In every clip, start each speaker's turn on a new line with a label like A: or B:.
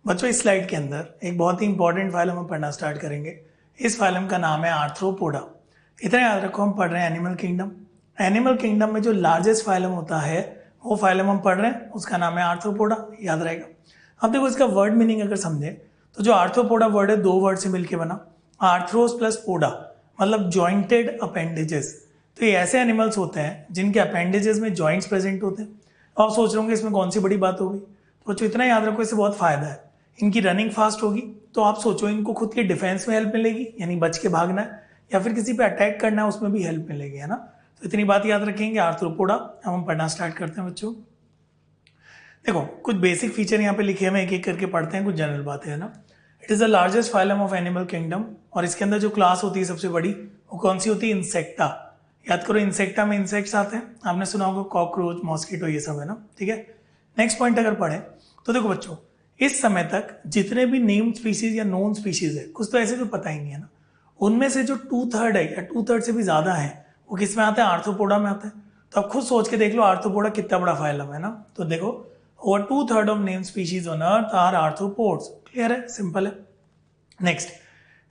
A: बच्चों इस स्लाइड के अंदर एक बहुत ही इंपॉर्टेंट फाइलम हम पढ़ना स्टार्ट करेंगे। इस फाइलम का नाम है आर्थ्रोपोडा। इतना याद रखो, हम पढ़ रहे हैं एनिमल किंगडम। एनिमल किंगडम में जो लार्जेस्ट फाइलम होता है वो फाइलम हम पढ़ रहे हैं, उसका नाम है आर्थ्रोपोडा। याद रहेगा। अब देखो इसका वर्ड मीनिंग अगर समझे तो जो आर्थ्रोपोडा वर्ड है दो वर्ड से मिलकर बना, आर्थ्रोस प्लस पोडा, मतलब जॉइंटेड अपेंडेजेस। तो ये ऐसे एनिमल्स होते हैं जिनके अपेंडेजेस में जॉइंट्स प्रेजेंट होते हैं। तो आप सोच रहे होंगे इसमें कौन सी बड़ी बात होगी। तो बच्चों इतना याद रखो, इससे बहुत फायदा है। इनकी रनिंग फास्ट होगी, तो आप सोचो इनको खुद के डिफेंस में हेल्प मिलेगी, यानी बच के भागना है या फिर किसी पे अटैक करना है उसमें भी हेल्प मिलेगी, है ना। तो इतनी बात याद रखेंगे आर्थ्रोपोडा। अब हम पढ़ना स्टार्ट करते हैं बच्चों। देखो कुछ बेसिक फीचर यहाँ पे लिखे हैं, एक एक करके पढ़ते हैं, कुछ जनरल बातें है ना। It is the largest phylum of animal kingdom, और इसके अंदर जो क्लास होती है सबसे बड़ी वो कौन सी होती है? इंसेक्टा। याद करो, इंसेक्टा में इंसेक्ट्स आते हैं, आपने सुना होगा कॉकरोच, मॉस्किटो, ये सब है ना, ठीक है। नेक्स्ट पॉइंट अगर पढ़े तो देखो बच्चों, इस समय तक जितने भी नेम्ड स्पीशीज या नोन स्पीशीज है, कुछ तो ऐसे जो पता ही नहीं है ना, उनमें से जो 2/3 है या 2/3 से भी ज्यादा है वो किस में आते हैं? आर्थ्रोपोडा में आते हैं। तो आप खुद सोच के देख लो आर्थ्रोपोडा कितना बड़ा फाइलम है ना। तो देखो over 2/3 of name species on earth are arthropods. Clear है, सिंपल है। नेक्स्ट,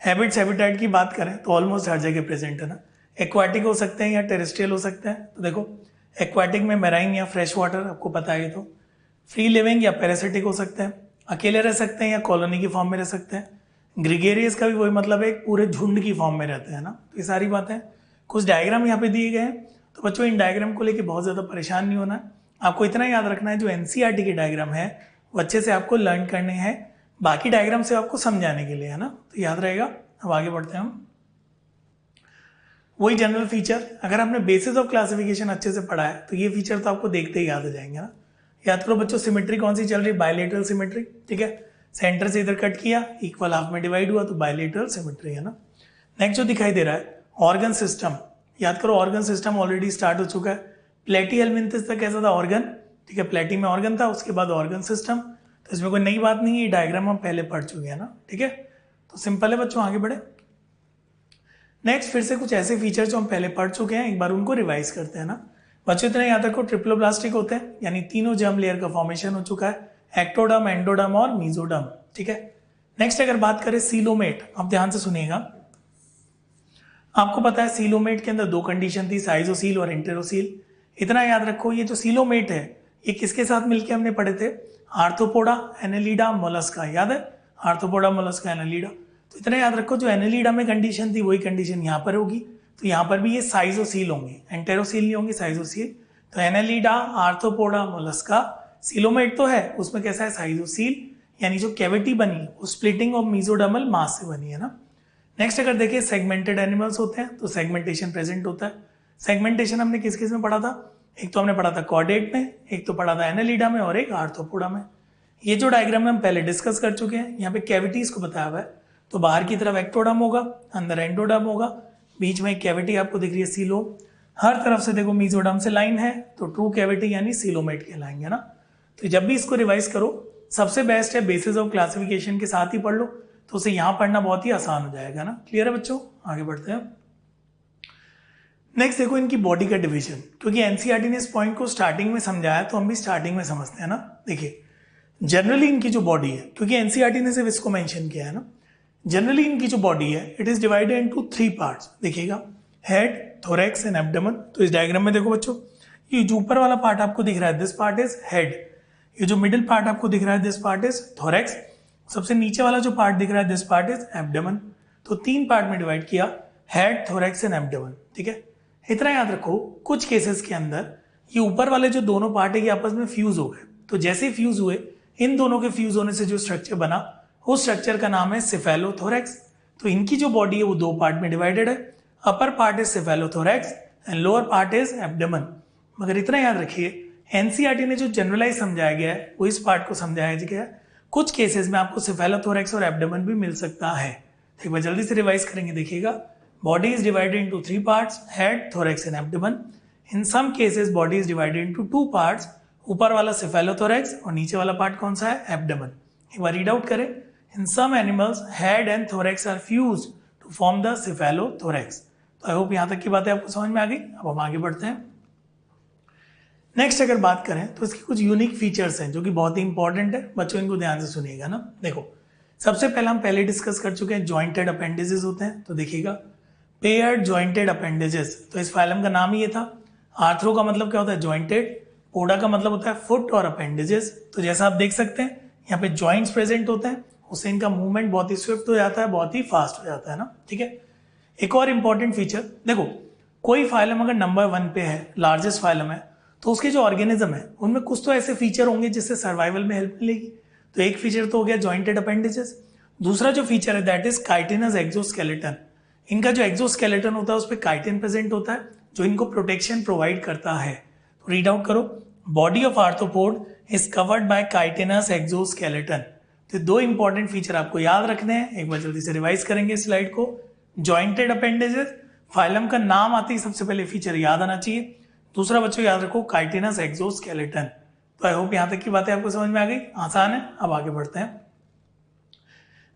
A: हैबिट्स हैबिटेट की बात करें तो ऑलमोस्ट हर जगह प्रेजेंट है ना। एक्वाटिक हो सकते हैं या टेरेस्ट्रियल हो सकते हैं। तो देखो एक्वाटिक में मैराइन या फ्रेश वाटर, आपको पता है। तो फ्री लिविंग या पैरासिटिक हो सकते हैं, अकेले रह सकते हैं या कॉलोनी की फॉर्म में रह सकते हैं। ग्रिगेरियस का भी वही मतलब है, एक पूरे झुंड की फॉर्म में रहते हैं ना। तो ये सारी बातें, कुछ डायग्राम यहाँ पे दिए गए हैं। तो बच्चों इन डायग्राम को लेके बहुत ज़्यादा परेशान नहीं होना है। आपको इतना याद रखना है जो एनसीईआरटी के डायग्राम है वो अच्छे से आपको लर्न करने हैं, बाकी डायग्राम से आपको समझाने के लिए, है ना। तो याद रहेगा। अब आगे बढ़ते हैं हम। वही जनरल फीचर, अगर आपने बेसिस ऑफ क्लासिफिकेशन अच्छे से पढ़ा है तो ये फीचर तो आपको देखते ही याद आ जाएंगे ना। याद करो बच्चों, सिमेट्री कौन सी चल रही? बायलेटरल सिमेट्री, ठीक है। सेंटर से इधर कट किया, इक्वल हाफ में डिवाइड हुआ, तो बायलेटरल सिमेट्री है ना। नेक्स्ट जो दिखाई दे रहा है ऑर्गन सिस्टम। याद करो ऑर्गन सिस्टम ऑलरेडी स्टार्ट हो चुका है। प्लेटी हेलमिंथस तक कैसा था? ऑर्गन, ठीक है। प्लेटी में ऑर्गन था, उसके बाद ऑर्गन सिस्टम। तो इसमें कोई नई बात नहीं है, ये डायग्राम हम पहले पढ़ चुके हैं ना, ठीक है। तो सिंपल है बच्चों, आगे बढ़े। नेक्स्ट फिर से कुछ ऐसे फीचर जो हम पहले पढ़ चुके हैं, एक बार उनको रिवाइज करते हैं ना। बच्चों इतना याद रखो, ट्रिप्लोब्लास्टिक होते हैं, यानी तीनों जर्म लेयर का फॉर्मेशन हो चुका है, एक्टोडर्म, एंडोडर्म और मीजोडर्म, ठीक है। नेक्स्ट अगर बात करें सीलोमेट, अब ध्यान से सुनिएगा। आपको पता है सीलोमेट के अंदर दो कंडीशन थी, साइजोसील और इंटेरोसील। इतना याद रखो, ये जो सीलोमेट है ये किसके साथ मिलकर हमने पढ़े थे? Arthropoda, Annelida, Mollusca. याद है? Arthropoda, Mollusca, Annelida. तो इतना याद रखो, जो एनेलिडा में कंडीशन थी वही कंडीशन यहाँ पर होगी। तो यहाँ पर भी ये साइजोसील होंगे, एंटेरोसील नहीं होंगे, साइजोसील। तो एनेलिडा, आर्थ्रोपोडा, मोलस्का, सीलोमेट तो है, उसमें कैसा है? साइजोसील, यानी जो कैविटी बनी वो स्प्लिटिंग ऑफ मीजोडर्मल मास से बनी है ना। नेक्स्ट अगर देखिए सेगमेंटेड एनिमल्स होते हैं तो सेगमेंटेशन प्रेजेंट होता है। सेगमेंटेशन हमने किस किस में पढ़ा था? एक तो हमने पढ़ा था कॉर्डेट में, एक तो पढ़ा था एनेलिडा में, और एक आर्थ्रोपोडा में। ये जो डायग्राम में हम पहले डिस्कस कर चुके हैं, यहाँ पे कैविटीज को बताया हुआ है। तो बाहर की तरफ एक्टोडर्म होगा, अंदर एंडोडर्म होगा, बीच में एक कैविटी आपको दिख रही है सीलोम, हर तरफ से देखो मीजोडर्म से लाइन है, तो ट्रू कैविटी यानी सीलोमेट कहलाएंगे ना। तो जब भी इसको रिवाइज करो, सबसे बेस्ट है बेसिस ऑफ क्लासिफिकेशन के साथ ही पढ़ लो, तो उसे यहां पढ़ना बहुत ही आसान हो जाएगा ना। क्लियर है बच्चों, आगे बढ़ते हैं। नेक्स्ट देखो इनकी बॉडी का डिवीजन, क्योंकि एनसीईआरटी ने इस पॉइंट को स्टार्टिंग में समझाया तो हम भी स्टार्टिंग में समझते हैं ना। देखिए जनरली इनकी जो बॉडी है, क्योंकि एनसीईआरटी ने सिर्फ इसको मेंशन किया है ना, जनरली इनकी जो बॉडी है it is divided into 3 parts. देखिएगा, हेड, थोरैक्स एंड एब्डोमेन। तो इस डायग्राम में देखो बच्चों, ये जो ऊपर वाला पार्ट आपको दिख रहा है दिस पार्ट इज हेड, ये जो मिडिल पार्ट आपको दिख रहा है दिस पार्ट इज थोरैक्स, सबसे नीचे वाला जो पार्ट दिख रहा है दिस पार्ट इज एब्डोमेन। तो 3 पार्ट में डिवाइड किया, हेड, थोरैक्स एंड एब्डोमेन, ठीक है। इतना याद रखो, कुछ केसेस के अंदर ये ऊपर वाले जो दोनों पार्ट है ये आपस में फ्यूज हो गए। तो जैसे ही फ्यूज हुए, इन दोनों के फ्यूज होने से जो स्ट्रक्चर बना उस स्ट्रक्चर का नाम है सेफेलोथोरैक्स। तो इनकी जो बॉडी है वो 2 पार्ट में डिवाइडेड है, upper part is cephalothorax and lower part is abdomen. मगर इतना याद रखिए, एनसीईआरटी ने जो जनरलाइज समझाया गया है वो इस पार्ट को समझाया गया है। कुछ केसेस में आपको सेफेलोथोरैक्स और एब्डोमेन भी मिल सकता है। एक बार जल्दी से रिवाइज करेंगे, देखिएगा। Body is divided into 3 parts, head, thorax and abdomen. In some cases body is divided into 2 parts, ऊपर वाला सेफेलोथोरैक्स और नीचे वाला पार्ट कौन सा है? एब्डोमेन। एक बार रीड आउट करें, in some animals head and thorax are fused to form the cephalothorax. तो आई होप यहाँ तक की बातें आपको समझ में आ गई। अब हम आगे बढ़ते हैं। नेक्स्ट अगर बात करें तो इसकी कुछ यूनिक फीचर्स हैं जो कि बहुत ही इंपॉर्टेंट है, बच्चों इनको ध्यान से सुनिएगा ना। देखो, सबसे पहले हम पहले डिस्कस कर चुके हैं जॉइंटेड अपेंडेजेस होते हैं, तो देखिएगा पेयर्ड जॉइंटेड अपेंडेजेस, तो इस फाइलम का नाम ही ये था। आर्थ्रो का मतलब क्या होता है? जॉइंटेड। पोडा का मतलब होता है फुट और अपेंडेजेस। तो जैसा आप देख सकते हैं यहाँ पे जॉइंट्स प्रेजेंट होते हैं, उससे इनका मूवमेंट बहुत ही स्विफ्ट हो जाता है, बहुत ही फास्ट हो जाता है ना, ठीक है। एक और इंपॉर्टेंट फीचर, देखो कोई फाइलम अगर नंबर 1 पे है, लार्जेस्ट फाइलम है, तो उसके जो ऑर्गेनिज्म है उनमें कुछ तो ऐसे फीचर होंगे जिससे सर्वाइवल में हेल्प मिलेगी। तो एक फीचर तो हो गया जॉइंटेड अपेंडेजेस। दूसरा जो फीचर है दैट इज काइटिनस एक्सोस्केलेटन। इनका जो एक्सोस्केलेटन होता है उस पर काइटिन प्रेजेंट होता है जो इनको प्रोटेक्शन प्रोवाइड करता है। तो रीड आउट करो, body of arthropod is covered by chitinous exoskeleton. तो दो इंपॉर्टेंट फीचर आपको याद रखने हैं, एक बार जल्दी से रिवाइज करेंगे इस स्लाइड को। जॉइंटेड अपेंडेजेस, फाइलम का नाम आते ही सबसे पहले फीचर याद आना चाहिए। दूसरा बच्चों याद रखो काइटिनस एक्सोस्केलेटन। तो आई होप यहां तक की बातें आपको समझ में आ गई, आसान है। अब आगे बढ़ते हैं।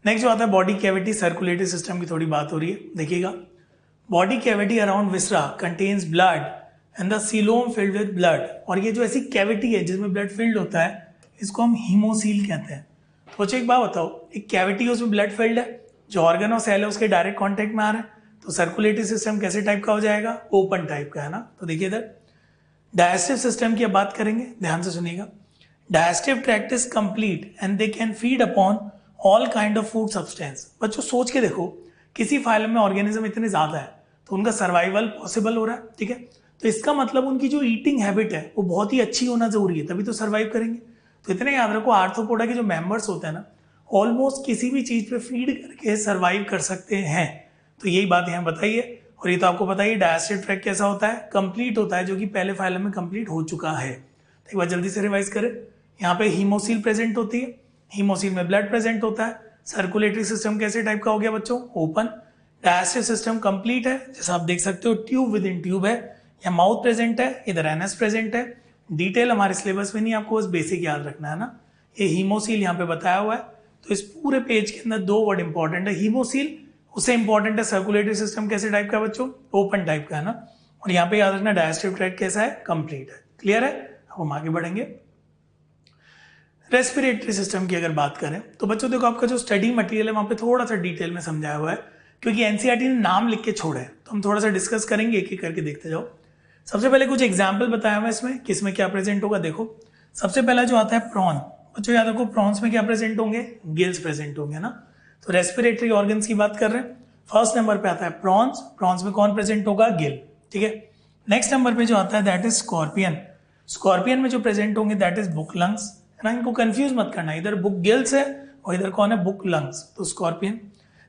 A: नेक्स्ट जो आता है बॉडी कैविटी सर्कुलेटरी सिस्टम की थोड़ी बात हो रही है, देखिएगा। Body cavity around viscera contains blood and the coelom filled with blood. और ये जो ऐसी कैविटी है जिसमें ब्लड फिल्ड होता है, इसको हम हीमोसील कहते हैं। तो बच्चों एक बात बताओ, एक कैविटी है उसमें ब्लड फिल्ड है, जो ऑर्गन और सेल है उसके डायरेक्ट कॉन्टेक्ट में आ रहे हैं, तो सर्कुलेटरी सिस्टम कैसे टाइप का हो जाएगा? ओपन टाइप का, है ना। तो देखिए इधर डाइजेस्टिव सिस्टम की अब बात करेंगे, ध्यान से सुनिएगा। Digestive tract is complete and they can feed upon all kind of food substance. बच्चों सोच के देखो, किसी फाइलम में ऑर्गेनिज्म इतने ज्यादा है तो उनका सर्वाइवल पॉसिबल हो रहा है, ठीक है। तो इसका मतलब उनकी जो ईटिंग हैबिट है वो बहुत ही अच्छी होना जरूरी है, तभी तो सर्वाइव करेंगे। तो इतने याद रखो, आर्थ्रोपोडा के जो मेंबर्स होते हैं ना, ऑलमोस्ट किसी भी चीज पे फीड करके सर्वाइव कर सकते हैं। तो यही बात यहाँ बताइए। और ये तो आपको पता ही, डाइजेस्टिव ट्रैक्ट कैसा होता है? कंप्लीट होता है, जो कि पहले फाइलम में कंप्लीट हो चुका है। तो एक बार जल्दी से रिवाइज करें। यहाँ पे हीमोसील प्रेजेंट होती है, हीमोसील में ब्लड प्रेजेंट होता है। सर्कुलेटरी सिस्टम कैसे टाइप का हो गया बच्चों? ओपन। डाइजेस्टिव सिस्टम कंप्लीट है, जैसा आप देख सकते हो ट्यूब विद इन ट्यूब है, या माउथ प्रेजेंट है, इधर एनएस प्रेजेंट है। डिटेल हमारे सिलेबस में नहीं, आपको बस बेसिक याद रखना है ना। ये हीमोसील यहाँ पे बताया हुआ है। तो इस पूरे पेज के अंदर दो वर्ड इंपॉर्टेंट है, हीमोसील, उससे इंपॉर्टेंट है सर्कुलेटरी सिस्टम कैसे टाइप का बच्चों? ओपन टाइप का, है ना। और यहाँ पे याद रखना डाइजेस्टिव ट्रैक्ट कैसा है? कंप्लीट है। क्लियर है? अब हम आगे बढ़ेंगे। रेस्पिरेटरी सिस्टम की अगर बात करें तो बच्चों देखो, आपका जो स्टडी मटेरियल है वहां पे थोड़ा सा डिटेल में समझाया हुआ है, क्योंकि एनसीईआरटी ने नाम लिख के छोड़े हैं, तो हम थोड़ा सा डिस्कस करेंगे, एक एक करके देखते जाओ। सबसे पहले कुछ एग्जाम्पल बताया हुआ है इसमें, किसमें क्या प्रेजेंट होगा। देखो सबसे पहला जो आता है प्रॉन। बच्चों याद रखो, प्रॉन्स में क्या प्रेजेंट होंगे? गिल्स प्रेजेंट होंगे ना। तो रेस्पिरेटरी ऑर्गन्स की बात कर रहे हैं, फर्स्ट नंबर पे आता है प्रॉन्स। प्रॉन्स में कौन प्रेजेंट होगा? गिल, ठीक है। नेक्स्ट नंबर पे जो आता है दैट इज स्कॉर्पियन। स्कॉर्पियन में जो प्रेजेंट होंगे दैट इज बुक लंग्स, है ना। इनको कंफ्यूज मत करना, इधर बुक गिल्स है और इधर कौन है? बुक लंग्स, तो स्कॉर्पियन।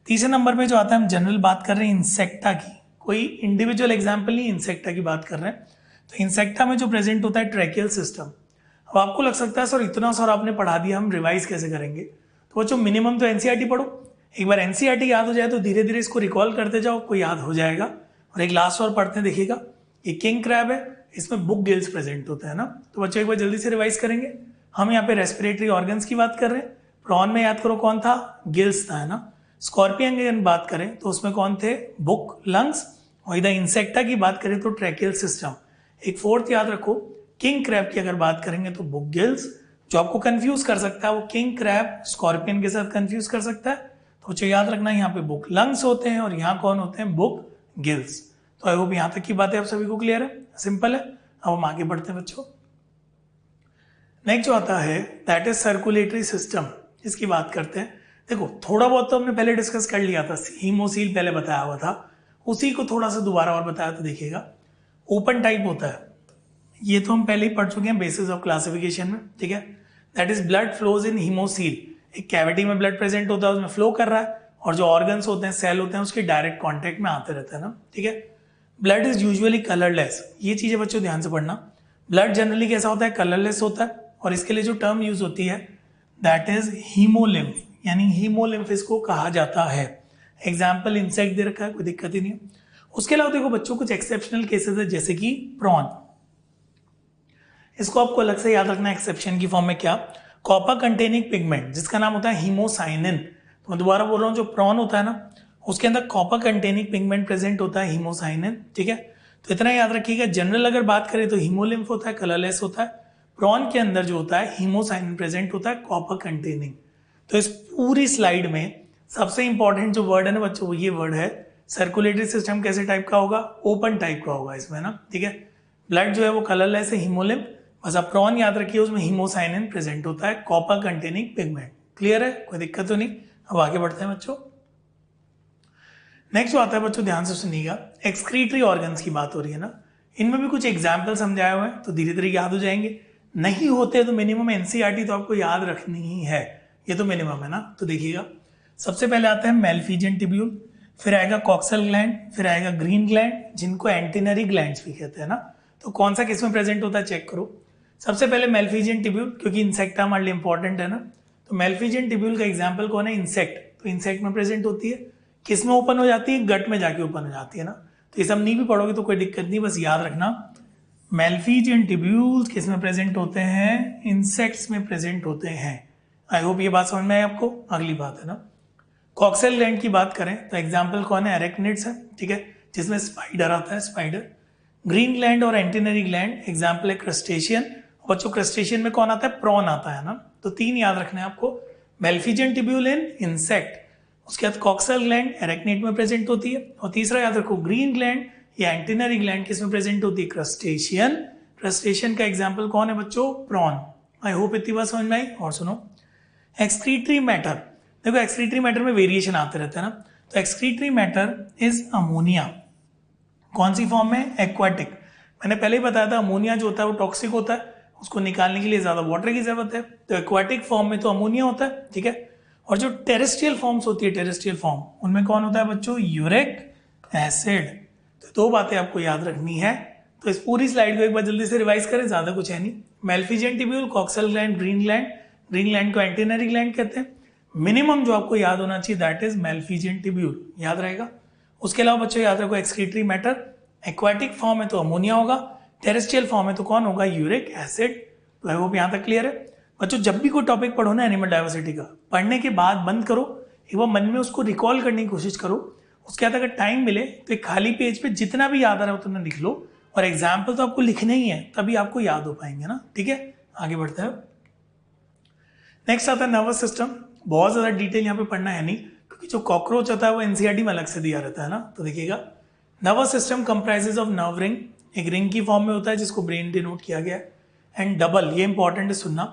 A: तीसरे नंबर पे जो आता है, हम जनरल बात कर रहे हैं इंसेक्टा की, कोई इंडिविजुअल एग्जाम्पल नहीं, इंसेक्टा की बात कर रहे हैं। तो इंसेक्टा में जो प्रेजेंट होता है ट्रैकियल सिस्टम। अब आपको लग सकता है सर इतना सारा आपने पढ़ा दिया, हम रिवाइज कैसे करेंगे? तो बच्चों मिनिमम तो एनसीईआरटी पढ़ो, एक बार एनसीईआरटी याद हो जाए तो धीरे धीरे इसको रिकॉल करते जाओ, आपको याद हो जाएगा। और एक लास्ट और पढ़ते हैं, देखिएगा ये किंग क्रैब है, इसमें बुक गिल्स प्रेजेंट होता है ना। तो बच्चों एक बार जल्दी से रिवाइज करेंगे। हम यहाँ पे रेस्पिरेटरी ऑर्गन्स की बात कर रहे हैं। प्रॉन में याद करो कौन था? गिल्स था, है ना। स्कॉर्पियन की बात करें तो उसमें कौन थे? Book lungs. और इधर इंसेक्टा की बात करें तो ट्रैकियल सिस्टम। एक फोर्थ याद रखो, किंग क्रैब की अगर बात करेंगे तो बुक गिल्स। जो आपको कंफ्यूज कर सकता है वो किंग क्रैब स्कॉर्पियन के साथ कंफ्यूज कर सकता है, तो जो याद रखना यहाँ पे बुक लंग्स होते हैं और यहाँ कौन होते हैं? Book gills. तो आई होप यहाँ तक की बातें आप सभी को क्लियर है, सिंपल है। अब हम आगे बढ़ते हैं बच्चों। नेक्स्ट जो आता है दैट इज सर्कुलेटरी सिस्टम, इसकी बात करते हैं। देखो थोड़ा बहुत तो हमने पहले डिस्कस कर लिया था, हीमोसील पहले बताया हुआ था, उसी को थोड़ा सा दोबारा और बताया तो देखिएगा। ओपन टाइप होता है, ये तो हम पहले ही पढ़ चुके हैं बेसिस ऑफ क्लासिफिकेशन में, ठीक है। That is blood flows in haemocoel. एक कैविटी में ब्लड प्रेजेंट होता है, उसमें फ्लो कर रहा है, और जो ऑर्गन्स होते हैं, सेल होते हैं, उसके डायरेक्ट कॉन्टेक्ट में आते रहते हैं ना, ठीक है। ब्लड इज यूजुअली कलरलेस, ये चीजें बच्चों ध्यान से पढ़ना। ब्लड जनरली कैसा होता है? कलरलेस होता है। और इसके लिए जो टर्म यूज होती है दैट इज हीमोलिम्फ, यानी हीमोलिम्फ इसको कहा जाता है। एग्जाम्पल इंसेक्ट दे रखा है, कोई दिक्कत ही नहीं है। उसके अलावा देखो बच्चों कुछ एक्सेप्शनल केसेस है, जैसे कि प्रॉन। इसको आपको अलग से याद रखना, एक्सेप्शन की फॉर्म में क्या? कॉपर कंटेनिंग पिगमेंट, जिसका नाम होता है हीमोसाइनिन। तो मैं दोबारा बोल रहा हूँ, जो प्रॉन होता है ना, उसके अंदर कॉपर कंटेनिंग पिगमेंट प्रेजेंट होता है, हीमोसाइनिन, ठीक है। तो इतना याद रखिएगा। जनरल अगर बात करें तो हीमोलिम्फ होता है, कलरलेस होता है। प्रॉन के अंदर जो होता है हीमोसाइनिन प्रेजेंट होता है, कॉपर कंटेनिंग। तो इस पूरी स्लाइड में सबसे इंपॉर्टेंट जो वर्ड है ना बच्चों, वो ये वर्ड है सर्कुलेटरी सिस्टम कैसे टाइप का होगा, ओपन टाइप का होगा इसमें ना, ठीक है। ब्लड जो है वो कलरलेस है, हीमोलिम्फ, बस आप प्रॉन याद रखिए, उसमें हीमोसाइनिन प्रेजेंट होता है, कॉपर कंटेनिंग पिगमेंट। क्लियर है, कोई दिक्कत तो नहीं। अब आगे बढ़ते हैं बच्चों। नेक्स्ट जो आता है बच्चों, ध्यान से सुनिएगा, एक्सक्रीटरी ऑर्गन्स की बात हो रही है ना, इनमें भी कुछ एग्जाम्पल समझाए हुए हैं तो धीरे धीरे याद हो जाएंगे। नहीं होते तो मिनिमम एनसीईआरटी तो आपको याद रखनी ही है, ये तो मिनिमम है ना। तो देखिएगा, सबसे पहले आता है मेलफिजियन टिब्यूल, फिर आएगा कॉक्सल ग्लैंड, फिर आएगा ग्रीन ग्लैंड, जिनको एंटीनरी ग्लैंड्स भी कहते हैं ना। तो कौन सा किस में प्रेजेंट होता है चेक करो। सबसे पहले मेलफिजियन टिब्यूल, क्योंकि इंसेक्ट हमारे लिए इंपॉर्टेंट है ना, तो मेलफिजियन टिब्यूल का एग्जाम्पल कौन है, इंसेक्ट। तो इंसेक्ट में प्रेजेंट होती है, किस में ओपन हो जाती है, गट में जाके ओपन हो जाती है ना। तो ये सब नहीं भी पढ़ोगे तो कोई दिक्कत नहीं, बस याद रखना मेलफिजियन टिब्यूल्स किस में प्रेजेंट होते हैं, इंसेक्ट्स में प्रेजेंट होते हैं। आई होप ये बात समझ में आई आपको। अगली बात है ना, कॉक्सेल ग्लैंड की बात करें तो एग्जाम्पल कौन है, एरेक्निड्स है, ठीक है, जिसमें स्पाइडर आता है, स्पाइडर। ग्रीन ग्लैंड और एंटीनरी ग्लैंड एग्जाम्पल है क्रस्टेशियन, और बच्चों क्रस्टेशियन में कौन आता है, प्रॉन आता है ना। तो तीन याद रखना है आपको, मेलफिजियन टिब्यूल इन इंसेक्ट, उसके बाद कॉक्सल ग्लैंड एरेक्निड में प्रेजेंट होती है, और तीसरा याद रखो ग्रीन ग्लैंड या एंटीनरी ग्लैंड किस में प्रेजेंट होती है, क्रस्टेशियन। क्रस्टेशियन का एग्जाम्पल कौन है बच्चों, प्रॉन। आई होप इतनी बात समझ में आई। और सुनो, एक्सक्रीटरी मैटर, देखो एक्सक्रीटरी मैटर में वेरिएशन आते रहते हैं ना। तो एक्सक्रीटरी मैटर इज अमोनिया, कौन सी फॉर्म में, एक्वाटिक। मैंने पहले ही बताया था अमोनिया जो होता है वो टॉक्सिक होता है, उसको निकालने के लिए ज्यादा वाटर की जरूरत है। तो एक्वाटिक फॉर्म में तो अमोनिया होता है, ठीक है। और जो टेरेस्ट्रियल फॉर्म्स होती है, टेरेस्ट्रियल फॉर्म, उनमें कौन होता है बच्चों, यूरिक एसिड। तो दो बातें आपको याद रखनी है। तो इस पूरी स्लाइड को एक बार जल्दी से रिवाइज करें, ज्यादा कुछ है नहीं। Malpighian tubule, coxal gland, green gland, green gland को एंटीनरी ग्लैंड कहते हैं। मिनिमम जो आपको याद होना चाहिए दैट इज मेलफिजियन टिब्यूल, याद रहेगा। उसके अलावा बच्चों याद रखो एक्सक्रीटरी मैटर, एक्वाटिक फॉर्म है तो अमोनिया होगा, टेरेस्ट्रियल फॉर्म है तो कौन होगा, यूरिक एसिड। तो आई होप यहाँ तक क्लियर है बच्चों। जब भी कोई टॉपिक पढ़ो ना एनिमल डाइवर्सिटी का, पढ़ने के बाद बंद करो, एक बार मन में उसको रिकॉल करने की कोशिश करो। उसके बाद अगर टाइम मिले तो एक खाली पेज पे जितना भी याद आ रहा है उतना लिख लो, और एग्जाम्पल तो आपको लिखने ही है, तभी आपको याद हो पाएंगे ना, ठीक है। आगे बढ़ते हैं। नेक्स्ट आता है नर्वस सिस्टम। बहुत ज्यादा डिटेल यहाँ पे पढ़ना है नहीं, क्योंकि जो कॉकरोच होता है वो एनसीईआरटी में अलग से दिया रहता है ना। तो देखिएगा, nervous system comprises of nerve ring, एक रिंग की फॉर्म में होता है जिसको ब्रेन डिनोट किया गया है, एंड डबल, ये इंपॉर्टेंट है सुनना,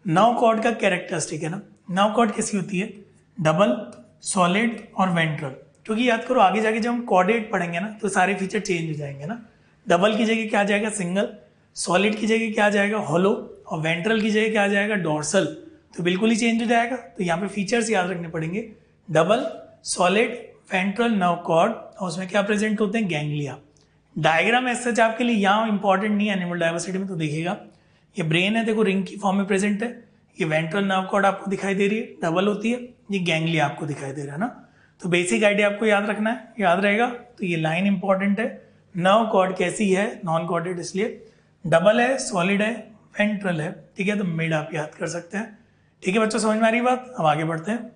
A: नर्व कॉर्ड का कैरेक्टरिस्टिक है ना। नर्व कॉर्ड कैसी होती है, डबल, सॉलिड और वेंट्रल। क्योंकि याद करो आगे जाके जब हम कॉर्डेट पढ़ेंगे ना तो सारे फीचर चेंज हो जाएंगे ना। डबल की जगह क्या आ जाएगा, सिंगल, सॉलिड की जगह क्या आ जाएगा, हॉलो, और वेंट्रल की जगह क्या आ जाएगा, डोर्सल। तो बिल्कुल ही चेंज हो जाएगा। तो यहाँ पे फीचर्स याद रखने पड़ेंगे, double, solid, ventral, nerve cord, और उसमें क्या प्रेजेंट होते हैं, गैंग्लिया। डायग्राम एज सच आपके लिए यहाँ इंपॉर्टेंट नहीं है एनिमल डाइवर्सिटी में। तो देखिएगा, ये ब्रेन है, देखो रिंग की फॉर्म में प्रेजेंट है, ये वेंट्रल नर्व कॉर्ड आपको दिखाई दे रही है, डबल होती है, ये गैंग्लिया आपको दिखाई दे रहा है ना। तो बेसिक आइडिया आपको याद रखना है, याद रहेगा। तो ये लाइन इंपॉर्टेंट है, नर्व कॉर्ड कैसी है, नॉन कॉर्डेड, इसलिए डबल है, सॉलिड है, वेंट्रल है, ठीक है। तो मिड आप याद कर सकते हैं, ठीक है बच्चों, समझ में आ रही बात। अब आगे बढ़ते हैं।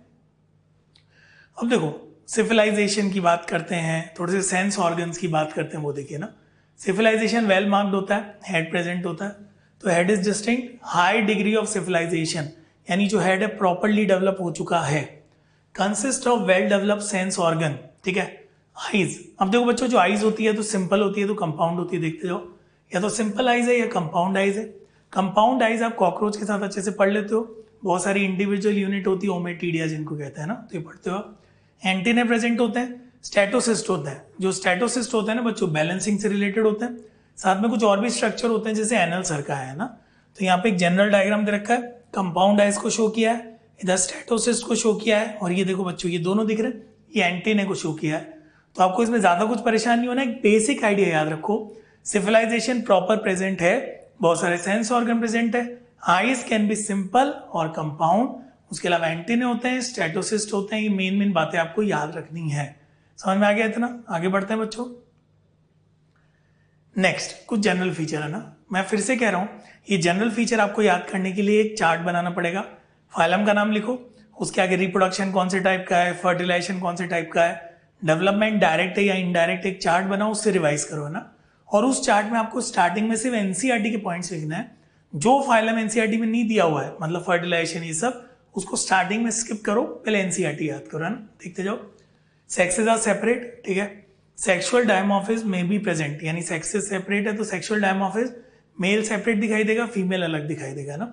A: अब देखो सिविलाइजेशन की बात करते हैं, थोड़े से सेंस ऑर्गन्स की बात करते हैं। वो देखिए ना, सिविलाइजेशन वेल मार्क्ड होता है, हेड प्रेजेंट होता है। तो head is distinct, high degree of civilisation, यानी जो हेड है प्रॉपरली डेवलप हो चुका है। Consist of well developed sense organ, ठीक है। आईज, अब देखो बच्चों जो आईज होती है तो सिंपल होती है तो कंपाउंड होती है, देखते जाओ, या तो सिंपल आईज है या कंपाउंड आईज है। कंपाउंड आईज आप कॉकरोच के साथ अच्छे से पढ़ लेते हो, बहुत सारी इंडिविजुअल यूनिट होती है, ओमेटीडिया जिनको कहते हैं ना, तो ये पढ़ते हो। एंटीने प्रेजेंट होते हैं, स्टेटोसिस्ट होता है, जो स्टेटोसिस्ट होता है ना बच्चों बैलेंसिंग से रिलेटेड होते हैं। साथ में कुछ और भी स्ट्रक्चर होते हैं जैसे एनल सर्का है ना। तो यहाँ पे एक जनरल डायग्राम दे रखा है, कंपाउंड आइज को शो किया है, इधर स्टेटोसिस्ट को शो किया है, और ये देखो बच्चों ये दोनों दिख रहे हैं, ये एंटीने को शो किया है। तो आपको इसमें ज्यादा कुछ परेशान नहीं होना, एक बेसिक आइडिया याद रखो, सिविलाइजेशन प्रॉपर प्रेजेंट है, बहुत सारे सेंस ऑर्गन प्रेजेंट है, आइज कैन बी सिंपल और कंपाउंड, उसके अलावा एंटीने होते हैं, स्टेटोसिस्ट होते हैं। ये मेन बातें आपको याद रखनी है। समझ में आ गया इतना, आगे बढ़ते हैं बच्चों। नेक्स्ट कुछ जनरल फीचर है ना, मैं फिर से कह रहा हूं, ये जनरल फीचर आपको याद करने के लिए एक चार्ट बनाना पड़ेगा। फाइलम का नाम लिखो, उसके आगे रिप्रोडक्शन कौन से टाइप का है, फर्टिलाइजेशन कौन से टाइप का है, डेवलपमेंट डायरेक्ट है या इनडायरेक्ट, एक चार्ट बनाओ, उससे रिवाइज करो ना। और उस चार्ट में आपको स्टार्टिंग में सिर्फ एनसीईआरटी के पॉइंट्स लिखना है। जो फाइलम एनसीईआरटी में नहीं दिया हुआ है, मतलब फर्टिलाइजेशन ये सब, उसको स्टार्टिंग में स्किप करो, पहले एनसीईआरटी याद करो, है ना। देखते जाओ। सेक्सेस आर सेपरेट, ठीक है। सेक्सुअल डायमॉर्फिज्म में बी प्रेजेंट, यानी सेक्सेस सेपरेट है तो सेक्सुअल डायमॉर्फिज्म, मेल सेपरेट दिखाई देगा, फीमेल अलग दिखाई देगा ना।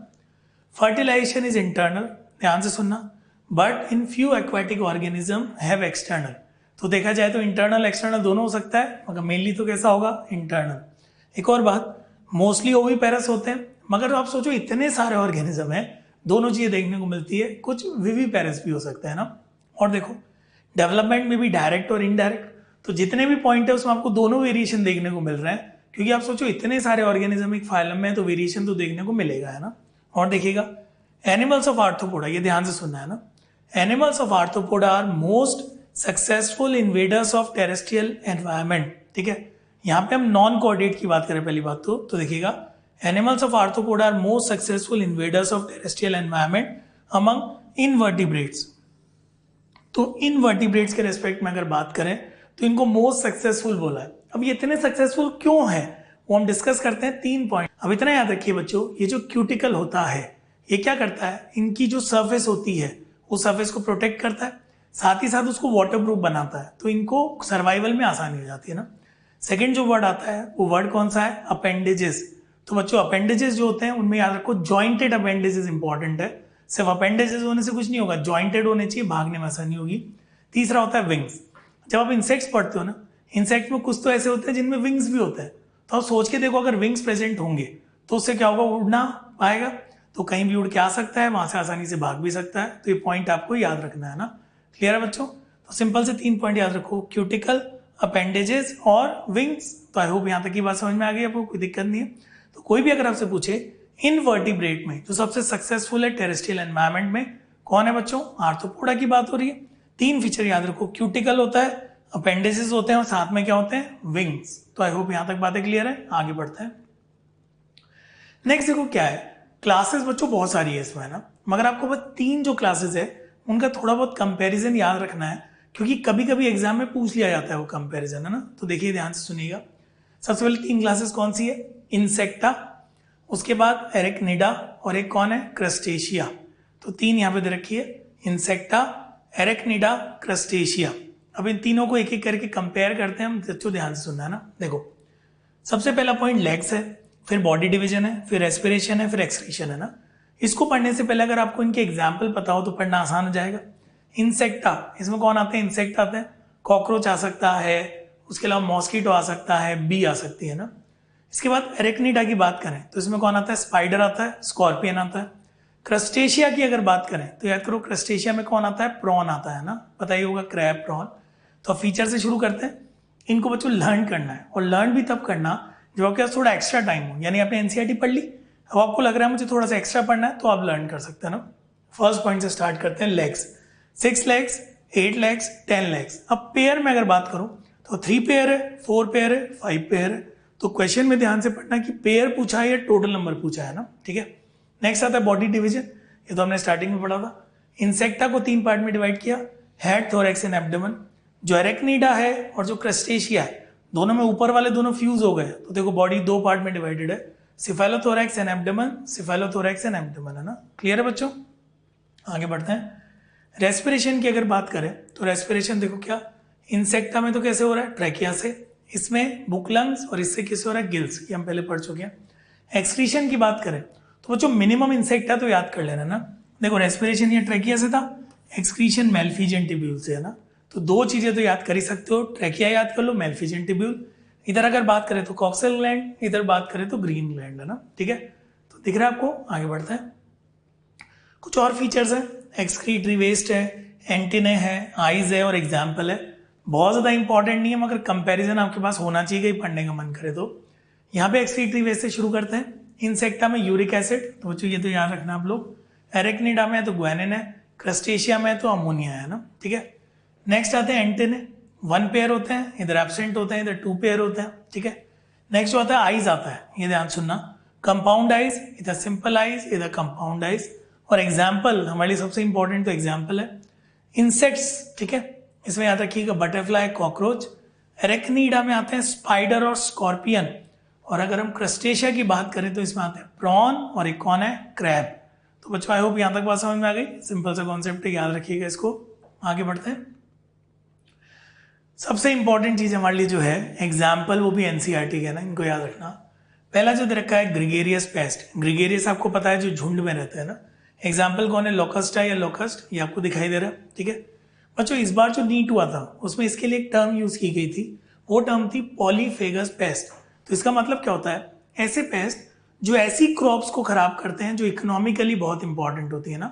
A: फर्टिलाइजेशन इज इंटरनल, ध्यान से सुनना, but in few aquatic organism have external. तो देखा जाए तो इंटरनल एक्सटर्नल दोनों हो सकता है, मगर मेनली तो कैसा होगा, इंटरनल। एक और बात, मोस्टली ओविपेरस होते हैं, मगर आप सोचो इतने सारे ऑर्गेनिज्म हैं, दोनों चीजें देखने को मिलती है, कुछ विविपेरस भी हो सकता है ना। और देखो डेवलपमेंट में भी डायरेक्ट और इनडायरेक्ट, तो जितने भी पॉइंट है उसमें आपको दोनों वेरिएशन देखने को मिल रहे हैं, क्योंकि आप सोचो इतने सारे ऑर्गेनिज्म एक फाइलम में, तो वेरिएशन तो देखने को मिलेगा, है ना। और देखिएगा एनिमल्स ऑफ आर्थ्रोपोडा, ये ध्यान से सुनना है ना। Animals of Arthropoda are most successful invaders of terrestrial environment, ठीक है। यहाँ पे हम नॉन कोऑर्डिनेट की बात करें पहली बात तो देखिएगा animals of Arthropoda are most successful invaders of terrestrial environment among invertebrates. तो इनवर्टिब्रेट्स के रेस्पेक्ट में अगर बात करें तो इनको मोस्ट सक्सेसफुल बोला है। अब ये इतने सक्सेसफुल क्यों है वो हम डिस्कस करते हैं, 3 पॉइंट। अब इतना याद रखिए बच्चों, ये जो क्यूटिकल होता है ये क्या करता है, इनकी जो सरफेस होती है उस सर्फेस को प्रोटेक्ट करता है, साथ ही साथ उसको वाटरप्रूफ बनाता है, तो इनको सर्वाइवल में आसानी हो जाती है ना। सेकेंड जो वर्ड आता है वो वर्ड कौन सा है, अपेंडेजेस। तो बच्चों अपेंडेजेस जो होते हैं उनमें याद रखो जॉइंटेड अपेंडेजेस इंपॉर्टेंट है, सिर्फ अपेंडेजेस होने से कुछ नहीं होगा, जॉइंटेड होने चाहिए, भागने में आसानी होगी। तीसरा होता है विंग्स। जब आप इंसेक्ट्स पढ़ते हो ना, इंसेक्ट में कुछ तो ऐसे होते हैं जिनमें विंग्स भी होते हैं, तो आप सोच के देखो अगर विंग्स प्रेजेंट होंगे तो उससे क्या होगा, उड़ना पाएगा, तो कहीं भी उड़ के आ सकता है, वहां से आसानी से भाग भी सकता है। तो ये पॉइंट आपको याद रखना है ना। क्लियर है बच्चों। तो सिंपल से 3 पॉइंट याद रखो, क्यूटिकल, अपेंडेजेस और विंग्स। तो आई होप यहाँ तक की बात समझ में आ गई, आपको कोई दिक्कत नहीं है। तो कोई भी अगर आपसे पूछे इनवर्टिब्रेट में जो सबसे सक्सेसफुल है टेरेस्ट्रियल एनवायरमेंट में, कौन है बच्चों, आर्थ्रोपोडा की बात हो रही है। 3 फीचर याद रखो, क्यूटिकल होता है, अपेंडेजेस होते हैं और साथ में क्या होते हैं, विंग्स। तो आई होप यहाँ तक बातें क्लियर है, आगे बढ़ते हैं। नेक्स्ट देखो क्या है, क्लासेस बच्चों बहुत सारी है इसमें ना, मगर आपको बस 3 जो क्लासेस है उनका थोड़ा बहुत कंपैरिजन याद रखना है, क्योंकि कभी कभी एग्जाम में पूछ लिया जाता है वो कंपैरिजन, है ना। तो देखिए ध्यान से सुनिएगा। सबसे पहले 3 क्लासेस कौन सी है, इंसेक्टा, उसके बाद एरेक्निडा और एक कौन है, क्रस्टेशिया। तो 3 यहाँ पे दे रखी है, इंसेक्टा, एरेक्निडा, क्रस्टेशिया। अब इन तीनों को एक एक करके कंपेयर करते हैं हम, बच्चों ध्यान से सुनना है ना। देखो सबसे पहला पॉइंट लेग्स है, फिर बॉडी डिवीजन है, फिर रेस्पिरेशन है, फिर एक्सक्रीशन है ना। इसको पढ़ने से पहले अगर आपको इनके एग्जाम्पल पता हो तो पढ़ना आसान हो जाएगा। इंसेक्टा, इसमें कौन आते हैं, इंसेक्ट आते हैं, कॉकरोच आ सकता है, उसके अलावा मॉस्किटो आ सकता है, बी आ सकती है ना। इसके बाद एरेक्निडा की बात करें तो इसमें कौन आता है, स्पाइडर आता है, स्कॉर्पियन आता है। क्रस्टेशिया की अगर बात करें तो याद करो क्रस्टेशिया में कौन आता है, प्रॉन आता है ना, पता ही होगा, क्रैब, प्रॉन। तो फीचर से शुरू करते हैं। इनको बच्चों लर्न करना है, और लर्न भी तब करना जब आपके पास थोड़ा एक्स्ट्रा टाइम हो, यानी आपने एनसीईआरटी पढ़ ली, अब आपको लग रहा है मुझे थोड़ा सा एक्स्ट्रा पढ़ना है, तो आप लर्न कर सकते हैं ना। फर्स्ट पॉइंट से स्टार्ट करते हैं, लेग्स। 6 legs, 8 legs, 10 legs. अब पेयर में अगर बात करूं तो 3 पेयर है, 4 पेयर है, 5 पेयर है। तो क्वेश्चन में ध्यान से पढ़ना कि पेयर पूछा है या टोटल नंबर पूछा है ना, ठीक है। नेक्स्ट आता है बॉडी डिवीजन, ये तो हमने स्टार्टिंग में पढ़ा था। इंसेक्टा को 3 पार्ट में डिवाइड किया, हेड, थोरैक्स एंड एब्डोमेन। जो एरेक्निडा है और जो क्रस्टेशिया है, दोनों में ऊपर वाले दोनों फ्यूज हो गए, तो देखो बॉडी 2 पार्ट में डिवाइडेड है, cephalothorax and abdomen, cephalothorax and abdomen, है ना। क्लियर है बच्चों, आगे बढ़ते हैं। रेस्पिरेशन की अगर बात करें तो रेस्पिरेशन देखो क्या, इंसेक्टा में तो कैसे हो रहा है, ट्रैकिया से, इसमें बुक लंग्स, और इससे किससे हो रहा है, गिल्स, ये हम पहले पढ़ चुके हैं। एक्सक्रीशन की बात करें तो बच्चों मिनिमम इंसेक्टा तो याद कर लेना ना। देखो रेस्पिरेशन ये ट्रैकिया से था, एक्सक्रीशन मेल्फिजियन ट्यूब्यूल से, है ना। तो 2 चीजें तो याद कर ही सकते हो, ट्रैकिया याद कर लो, मेल्फिजियन ट्यूब्यूल। इधर अगर बात करें तो कॉक्सियल ग्लैंड, इधर बात करें तो ग्रीन ग्लैंड, है ना, ठीक है। तो दिख रहा है आपको, आगे बढ़ते हैं। कुछ और फीचर्स हैं, एक्सक्रीटरी वेस्ट है, एंटीने है, आईज है और एग्जाम्पल है। बहुत ज्यादा इंपॉर्टेंट नहीं है, मगर कंपैरिजन आपके पास होना चाहिए कहीं पढ़ने का मन करे तो। यहाँ पे एक्सक्रीटरी वेस्ट से शुरू करते हैं। इंसेक्टा में यूरिक एसिड, तो बच्चों ये तो याद रखना आप लोग। एरेक्निडा में तो ग्वेनिन है, क्रस्टेशिया में तो अमोनिया है ना, ठीक है। नेक्स्ट आते हैं एंटेने, 1 पेयर होते हैं, इधर एब्सेंट होते हैं, इधर 2 पेयर होते हैं, ठीक है। नेक्स्ट आता है आइज आता है, ये ध्यान सुनना, कंपाउंड आइज, इधर सिंपल आइज, इधर कंपाउंड आइज। और एग्जाम्पल हमारे लिए सबसे इंपॉर्टेंट तो एग्जाम्पल है, इंसेक्ट्स, ठीक है। इसमें याद रखिएगा बटरफ्लाई, कॉकरोच, एरेक्निडा में आते हैं स्पाइडर और स्कॉर्पियन, और अगर हम क्रस्टेशिया की बात करें तो इसमें आते हैं प्रॉन, और एक कौन है, क्रैब। तो बच्चों आई होप यहाँ तक बात समझ में आ गई। सिंपल सा कॉन्सेप्ट है, याद रखिएगा इसको। आगे बढ़ते हैं। सबसे इंपॉर्टेंट चीज हमारे लिए जो है एग्जाम्पल, वो भी एनसीईआरटी का है ना, इनको याद रखना। पहला जो दे रखा है ग्रिगेरियस पेस्ट। ग्रिगेरियस आपको पता है जो झुंड में रहते हैं ना। एग्जाम्पल कौन है, लोकस्ट है या लोकस्ट, ये आपको दिखाई दे रहा है, ठीक है बच्चों। इस बार जो नीट हुआ था उसमें इसके लिए एक टर्म यूज की गई थी, वो टर्म थी पॉलीफेगस पेस्ट। तो इसका मतलब क्या होता है, ऐसे पेस्ट जो ऐसी क्रॉप्स को खराब करते हैं जो इकोनॉमिकली बहुत इंपॉर्टेंट होती है ना।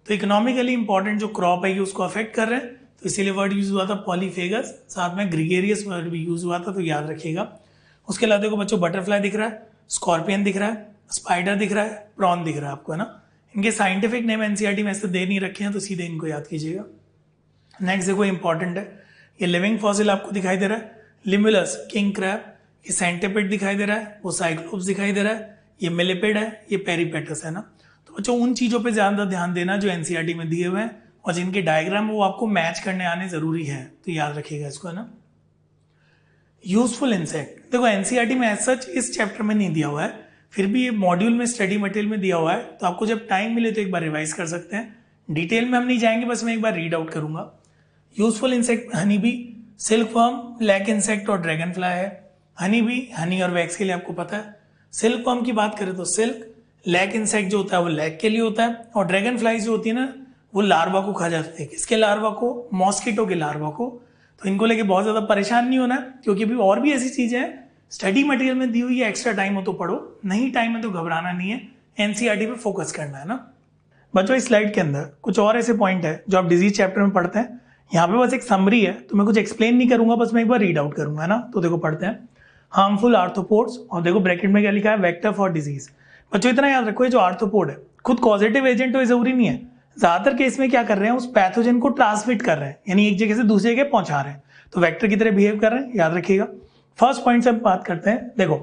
A: तो इकोनॉमिकली इंपॉर्टेंट जो क्रॉप है उसको अफेक्ट कर रहे हैं, तो इसीलिए वर्ड यूज हुआ था पॉलीफेगस। साथ में ग्रिगेरियस वर्ड भी यूज हुआ था, तो याद रखिएगा। उसके अलावा देखो बच्चों, बटरफ्लाई दिख रहा है, स्कॉर्पियन दिख रहा है, स्पाइडर दिख रहा है, प्रॉन दिख रहा है आपको, है ना। इनके साइंटिफिक नेम एनसीईआरटी में ऐसे दे नहीं रखे हैं, तो सीधे इनको याद कीजिएगा। नेक्स्ट देखो इंपॉर्टेंट है, ये लिविंग फॉसिल आपको दिखाई दे रहा है, लिमुलस, किंग क्रैब, ये सेंटिपिड दिखाई दे रहा है, वो साइक्लोप्स दिखाई दे रहा है, ये मिलिपिड है, ये पेरिपेटस है ना। तो बच्चों उन चीज़ों पे ज़्यादा ध्यान देना जो एनसीईआरटी में दिए हुए हैं, और जिनके डायग्राम वो आपको मैच करने आने जरूरी है, तो याद रखिएगा इसको, है ना। यूजफुल इंसेक्ट, देखो एनसीईआरटी में एज सच इस चैप्टर में नहीं दिया हुआ है, फिर भी ये मॉड्यूल में स्टडी मटेरियल में दिया हुआ है, तो आपको जब टाइम मिले तो एक बार रिवाइज कर सकते हैं। डिटेल में हम नहीं जाएंगे, बस मैं एक बार रीड आउट करूंगा। Useful insect honey bee, silk worm, lac insect और ड्रैगन फ्लाई है। हनी बी हनी और वैक्स के लिए आपको पता है। सिल्क वर्म की बात करें तो सिल्क, लैक इंसेक्ट जो होता है वो लैक के लिए होता है, और ड्रैगन फ्लाई जो होती है ना वो लार्वा को खा जाते हैं। किसके लार्वा को, मॉस्किटो के लार्वा को। तो इनको लेके बहुत ज्यादा परेशान नहीं होना, क्योंकि अभी और भी ऐसी चीजें हैं स्टडी मटेरियल में दी हुई है, एक्स्ट्रा टाइम हो तो पढ़ो, नहीं टाइम है तो घबराना नहीं है, एनसीईआरटी पे फोकस करना है ना। बच्चों इस स्लाइड के अंदर कुछ और ऐसे पॉइंट है जो आप डिजीज चैप्टर में पढ़ते हैं। यहाँ पे बस एक समरी है, तो मैं कुछ एक्सप्लेन नहीं करूंगा, बस मैं एक बार रीड आउट करूंगा, है ना। तो देखो पढ़ते हैं, हार्मफुल आर्थ्रोपोड्स, और देखो ब्रैकेट में क्या लिखा है, वेक्टर फॉर डिजीज। बच्चों इतना याद रखो, ये जो आर्थ्रोपोड है खुद कॉजेटिव एजेंट तो जरूरी नहीं है, ज्यादातर केस में क्या कर रहे हैं, उस पैथोजन को ट्रांसमिट कर रहे हैं, यानी एक जगह से दूसरी जगह पहुंचा रहे हैं, तो वेक्टर की तरह बिहेव कर रहे हैं, याद रखिएगा। फर्स्ट पॉइंट से हम बात करते हैं। देखो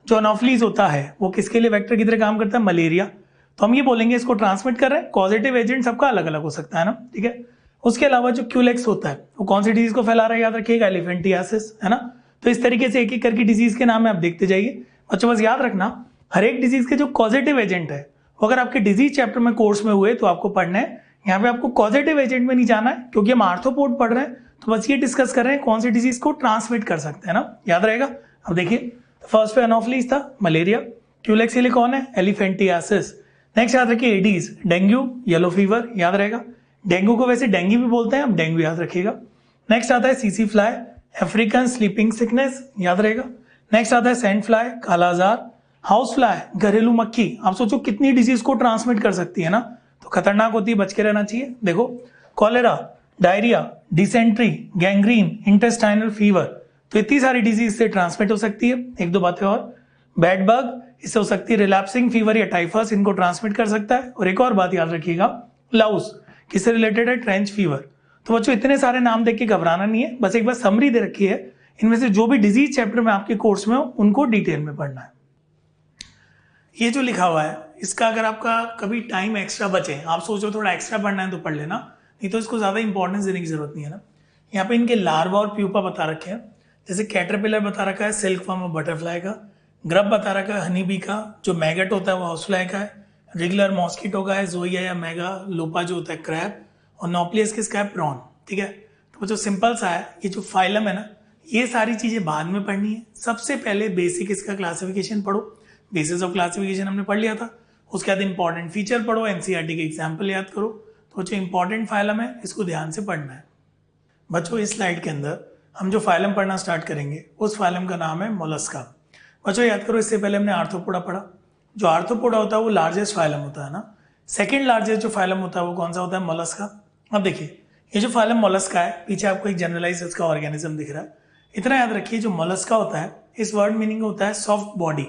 A: जो अनोफिलीज होता है वो किसके लिए वेक्टर की तरह काम करता है, मलेरिया। तो हम ये बोलेंगे इसको ट्रांसमिट कर रहे हैं, पॉजिटिव एजेंट सबका अलग अलग हो सकता है ना, ठीक है। उसके अलावा जो क्यूलेक्स होता है वो कौन सी डिजीज को फैला रहा है, याद रखिएगा, एलिफेंटियासिस, है ना। तो इस तरीके से एक एक करके डिजीज के नाम है, आप देखते जाइए। बच्चों बस याद रखना, हर एक डिजीज के जो पॉजिटिव एजेंट है वो अगर आपके डिजीज चैप्टर में कोर्स में हुए तो आपको पढ़ना है। यहाँ पे आपको पॉजिटिव एजेंट में नहीं जाना है, क्योंकि हम आर्थ्रोपोड पढ़ रहे हैं, तो बस ये डिस्कस कर रहे हैं कौन सी डिजीज को ट्रांसमिट कर सकते हैं ना, याद रहेगा। अब देखिए फर्स्ट पे एनोफिलीज था, मलेरिया। क्यूलेक्स के लिए कौन है, एलिफेंटियासिस। नेक्स्ट याद रखिए एडीज, डेंगू, येलो फीवर, याद रहेगा। डेंगू को वैसे डेंगू भी बोलते हैं, हम डेंगू याद रखिएगा। नेक्स्ट आता है CC fly, African sleeping sickness, याद रहेगा। नेक्स्ट आता है सैंड फ्लाई, काला आजार। हाउस फ्लाई, घरेलू मक्खी, आप सोचो कितनी डिजीज को ट्रांसमिट कर सकती है ना, तो खतरनाक होती है, बच के रहना चाहिए। देखो cholera, diarrhoea, dysentery, gangrene, intestinal fever, तो इतनी सारी डिजीज से ट्रांसमिट हो सकती है। एक दो बातें और, बेड बग, इससे हो सकती है रिलैप्सिंग फीवर या टाइफस, इनको ट्रांसमिट कर सकता है। और एक और बात याद रखिएगा, लाउस, किससे रिलेटेड है, ट्रेंच फीवर। तो बच्चों इतने सारे नाम देख के घबराना नहीं है, बस एक बार समरी दे रखी है, इनमें से जो भी डिजीज चैप्टर में आपके कोर्स में हो उनको डिटेल में पढ़ना है। ये जो लिखा हुआ है इसका अगर आपका कभी टाइम एक्स्ट्रा बचे, आप सोचो थोड़ा एक्स्ट्रा पढ़ना है तो पढ़ लेना, नहीं तो इसको ज्यादा इंपॉर्टेंस देने की जरूरत नहीं है ना। यहाँ पे इनके लार्वा और प्यूपा बता रखे हैं, जैसे कैटरपिलर बता रखा है सिल्क वर्म और बटरफ्लाई का, ग्रब बता रखा है हनी बी का, जो मैगट होता है वो हाउस फ्लाई का है, रेगुलर मॉस्किटो का है, जोइया या मेगा लोपा जो होता है क्रैब, और नॉप्लियस किसका है, प्रॉन, ठीक है। तो जो सिंपल सा है, ये जो फाइलम है ना, ये सारी चीजें बाद में पढ़नी है। सबसे पहले बेसिक इसका क्लासिफिकेशन पढ़ो, बेसिस ऑफ क्लासिफिकेशन हमने पढ़ लिया था। उसके बाद इंपॉर्टेंट फीचर पढ़ो, एनसीईआरटी के एग्जाम्पल याद करो। तो जो इंपॉर्टेंट फाइलम है इसको ध्यान से पढ़ना है। बच्चों इस स्लाइड के अंदर हम जो फाइलम पढ़ना स्टार्ट करेंगे उस फाइलम का नाम है मोलस्का। बच्चों याद करो, इससे पहले हमने आर्थ्रोपोडा पढ़ा। जो आर्थ्रोपोडा होता है वो लार्जेस्ट फाइलम होता है ना। सेकेंड लार्जेस्ट जो फाइलम होता है वो कौन सा होता है, मोलस्का। अब देखिए ये जो फाइलम मोलस्का है, पीछे आपको एक जनरलाइज इसका ऑर्गेनिज्म दिख रहा है। इतना याद रखिए, जो मोलस्का होता है इस वर्ड मीनिंग होता है सॉफ्ट बॉडी।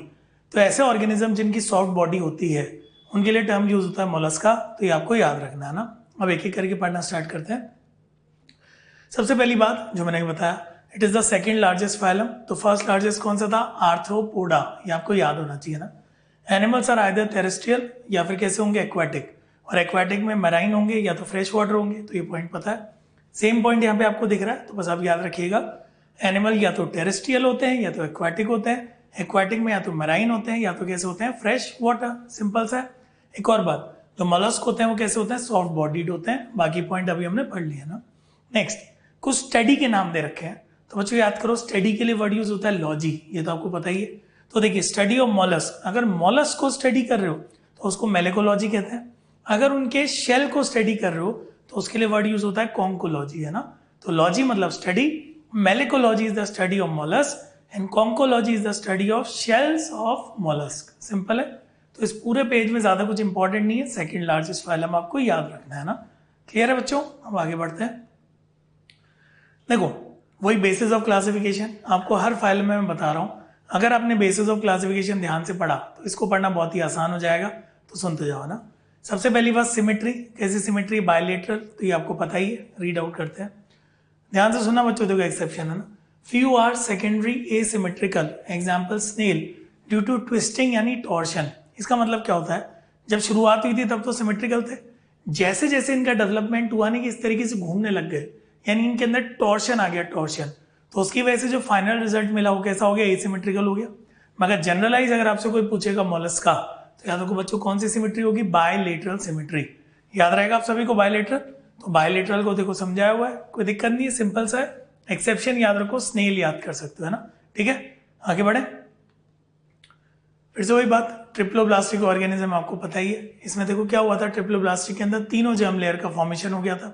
A: तो ऐसे ऑर्गेनिज्म जिनकी सॉफ्ट बॉडी होती है उनके लिए टर्म यूज होता है मोलस्का, तो ये आपको याद रखना है ना। अब एक एक करके पढ़ना स्टार्ट करते हैं। सबसे पहली बात जो मैंने बताया, it is the second largest phylum. तो फर्स्ट लार्जेस्ट कौन सा था, आर्थ्रोपोडा, ये आपको याद होना चाहिए ना। एनिमल्स आर आइदर टेरेस्ट्रियल या फिर कैसे होंगे, एक्वाटिक, और एक्वाटिक में मैराइन होंगे या तो फ्रेश वाटर होंगे, तो ये पॉइंट पता है। सेम पॉइंट यहाँ पे आपको दिख रहा है, तो बस आप याद रखिएगा। एनिमल या तो टेरेस्ट्रियल होते हैं या तो एक्वाटिक होते हैं। एक्वाटिक में या तो मराइन होते हैं या तो कैसे होते हैं, फ्रेश वाटर, सिंपल सा है। एक और बात, जो मोलस्क होते हैं वो कैसे होते हैं, सॉफ्ट बॉडीड होते हैं। बाकी पॉइंट अभी हमने पढ़ लिया ना। नेक्स्ट, कुछ स्टडी के नाम दे रखे हैं, तो बच्चों याद करो, स्टडी के लिए वर्ड यूज होता है लॉजी, ये तो आपको पता ही है। तो देखिए, स्टडी ऑफ मोलस्क, अगर मोलस्क को स्टडी कर रहे हो तो उसको मेलेकोलॉजी कहते हैं। अगर उनके शेल को स्टडी कर रहे हो तो उसके लिए वर्ड यूज होता है कॉन्कोलॉजी, है ना। तो लॉजी मतलब study, malacology is the study of mollusc and conchology is the study of shells of mollusc. Simple है। तो इस पूरे पेज में ज्यादा कुछ इंपॉर्टेंट नहीं है, सेकंड लार्जेस्ट फाइलम आपको याद रखना है ना। क्लियर है बच्चों, अब आगे बढ़ते हैं। देखो, वही बेसिस ऑफ क्लासिफिकेशन आपको हर फाइल में मैं बता रहा हूं। अगर आपने बेसिस ऑफ क्लासिफिकेशन ध्यान से पढ़ा तो इसको पढ़ना बहुत ही आसान हो जाएगा, तो सुनते जाओ ना। सबसे पहली बात, सिमेट्री। कैसी सिमेट्री, बायलेटरल, तो ये आपको पता ही है, रीड आउट करते हैं। ध्यान से सुनना बच्चों, देखो एक्सेप्शन है ना। Few are secondary asymmetrical, example snail, due to twisting यानी टॉर्शन। इसका मतलब क्या होता है, जब शुरुआत हुई थी तब तो सिमेट्रिकल थे, जैसे जैसे इनका डेवलपमेंट हुआ नहीं कि इस तरीके से घूमने लग गए, यानी इनके अंदर टॉर्शन आ गया, टॉर्शन, तो उसकी वजह से जो फाइनल रिजल्ट मिला वो कैसा हो गया, एसिमेट्रिकल हो गया। मगर जनरलाइज अगर आपसे कोई पूछेगा मोलस्क का, तो याद रखो बच्चों कौन सी सिमेट्री होगी, बायलेटरल सिमेट्री। याद रहेगा आप सभी को बायलेटरल। तो बायलेटरल को देखो समझाया हुआ है, कोई दिक्कत नहीं है, सिंपल सा है। एक्सेप्शन याद रखो, स्नेल याद कर सकते हो, है ना। ठीक है, आगे बढ़े। फिर से वही बात, ट्रिप्लोब्लास्टिक ऑर्गेनिज्म आपको पता ही है। इसमें देखो क्या हुआ था, ट्रिप्लोब्लास्टिक के अंदर तीनों जर्म लेयर का फॉर्मेशन हो गया था।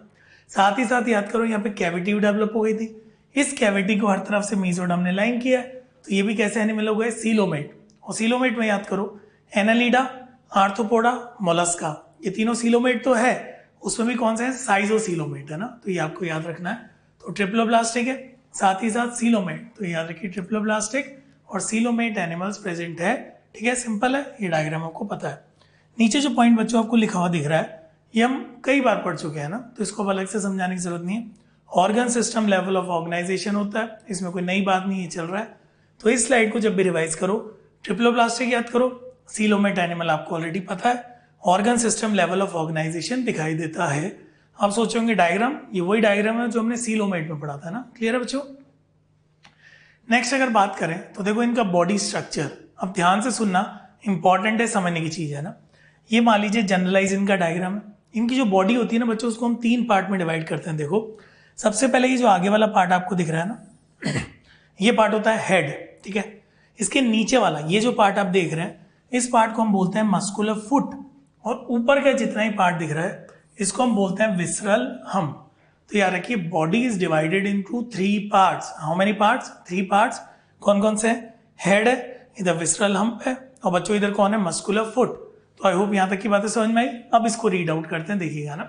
A: साथ ही साथ याद करो, यहाँ पे कैविटी डेवलप हो गई थी। इस कैविटी को हर तरफ से मीजोडर्म ने लाइन किया है, तो ये भी कैसे एनिमल हो गए, सीलोमेट। और सीलोमेट में याद करो, एनालिडा, आर्थ्रोपोडा, मोलस्का, ये तीनों सीलोमेट तो है, उसमें भी कौन सा है, साइजोसीलोमेट, है ना। तो ये आपको याद रखना है। तो ट्रिप्लोब्लास्टिक है, साथ ही साथ सीलोमेट, तो याद रखिए ट्रिप्लोब्लास्टिक और सीलोमेट एनिमल्स प्रेजेंट है। ठीक है, सिंपल है, ये डायग्राम आपको पता है। नीचे जो पॉइंट बच्चों आपको लिखा हुआ दिख रहा है, ये हम कई बार पढ़ चुके हैं ना, तो इसको अब अलग से समझाने की जरूरत नहीं है। Organ system level of organisation होता है, इसमें कोई नई बात नहीं है, चल रहा है। तो इस स्लाइड को जब भी रिवाइज करो, ट्रिप्लोब्लास्टिक याद करो, सीलोमेट एनिमल आपको ऑलरेडी पता है, organ system level of organisation दिखाई देता है। आप सोचोगे डायग्राम, ये वही डायग्राम है जो हमने सीलोमेट में पढ़ा था ना। क्लियर है बच्चों। नेक्स्ट अगर बात करें तो देखो इनका बॉडी स्ट्रक्चर, अब ध्यान से सुनना, इंपॉर्टेंट है, समझने की चीज है ना। ये मान लीजिए जनरलाइज इनका डायग्राम है। इनकी जो बॉडी होती है ना बच्चों, उसको हम 3 पार्ट में डिवाइड करते हैं। देखो सबसे पहले ये जो आगे वाला पार्ट आपको दिख रहा है ना, ये पार्ट होता है हेड। ठीक है, इसके नीचे वाला ये जो पार्ट आप देख रहे हैं, इस पार्ट को हम बोलते हैं मस्कुलर फुट, और ऊपर का जितना ही पार्ट दिख रहा है इसको हम बोलते हैं विसरल हम। तो याद रखिए, body is divided into 3 parts. How many parts, 3 parts. कौन कौन से हैं, हेड है, इधर विसरल हम्प है, और बच्चों इधर कौन है, मस्कुलर फुट। तो आई होप यहां तक की बातें समझ में आई। अब इसको रीड आउट करते हैं, देखिएगा ना।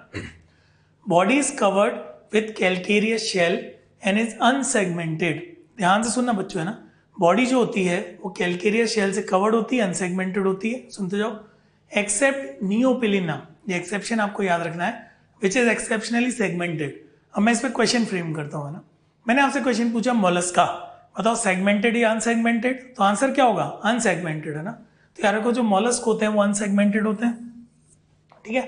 A: Body is covered with calcareous shell and is unsegmented. ध्यान से सुनना बच्चों, है ना। बॉडी जो होती है वो कैल्केरियस शेल से कवर्ड होती है, अनसेगमेंटेड होती है। सुनते जाओ। एक्सेप्ट नियोपिलिना, ये एक्सेप्शन आपको याद रखना है, विच इज एक्सेप्शनली सेगमेंटेड। अब मैं इस पर क्वेश्चन फ्रेम करता हूँ, है ना। मैंने आपसे क्वेश्चन पूछा मोलस्का, बताओ सेगमेंटेड या अनसेगमेंटेड, तो आंसर क्या होगा, अनसेगमेंटेड, है ना। तो यार को जो मोलस्क होते हैं वो अनसेगमेंटेड होते हैं। ठीक है,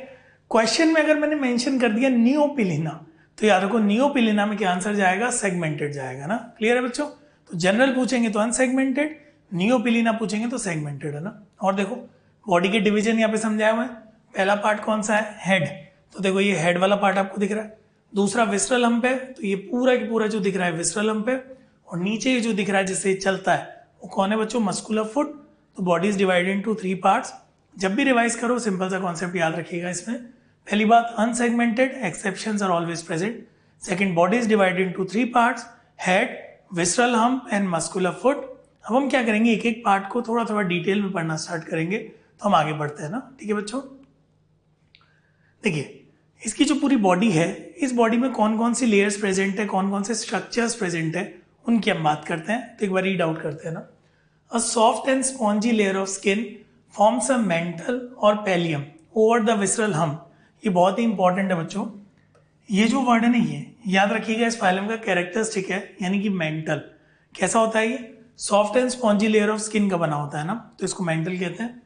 A: क्वेश्चन में अगर मैंने मेंशन कर दिया नियोपिलिना, तो यार को नियोपिलिना में क्या आंसर जाएगा, सेगमेंटेड जाएगा ना। क्लियर है बच्चों। तो जनरल पूछेंगे तो अनसेगमेंटेड, नियोपिलिना पूछेंगे तो सेगमेंटेड, है ना। और देखो बॉडी के डिवीजन यहाँ पे समझाया हुआ है। पहला पार्ट कौन सा है, हेड। तो देखो ये हेड वाला पार्ट आपको दिख रहा है। दूसरा विसरल हम्प है, तो ये पूरा की पूरा जो दिख रहा है विसरल हम्प है। और नीचे ये जो दिख रहा है जिससे चलता है वो कौन है बच्चों, मस्कुलर फुट। तो body is divided into 3 parts. जब भी रिवाइज करो सिंपल सा कॉन्सेप्ट याद रखिएगा इसमें। पहली बात, unsegmented, exceptions are always present. Second, body is divided into 3 parts, head, visceral hump and muscular foot. अब हम क्या करेंगे, एक एक पार्ट को थोड़ा थोड़ा डिटेल में पढ़ना स्टार्ट करेंगे, तो हम आगे बढ़ते हैं ना। ठीक है बच्चों, देखिए इसकी जो पूरी बॉडी है, इस बॉडी में कौन कौन सी लेयर्स प्रेजेंट है, कौन कौन से स्ट्रक्चर्स प्रेजेंट है, उनकी हम बात करते हैं। तो एक बार रीड आउट करते हैं ना। A soft and spongy layer of skin forms a mantle और pallium over the visceral hump. ये बहुत ही इंपॉर्टेंट है बच्चों। ये जो वर्ड है ना, ये याद रखिएगा, इस फाइलम का कैरेक्टरिस्टिक है, यानी कि मेंटल। कैसा होता है ये, soft and spongy layer of skin का बना होता है ना, तो इसको मेंटल कहते हैं।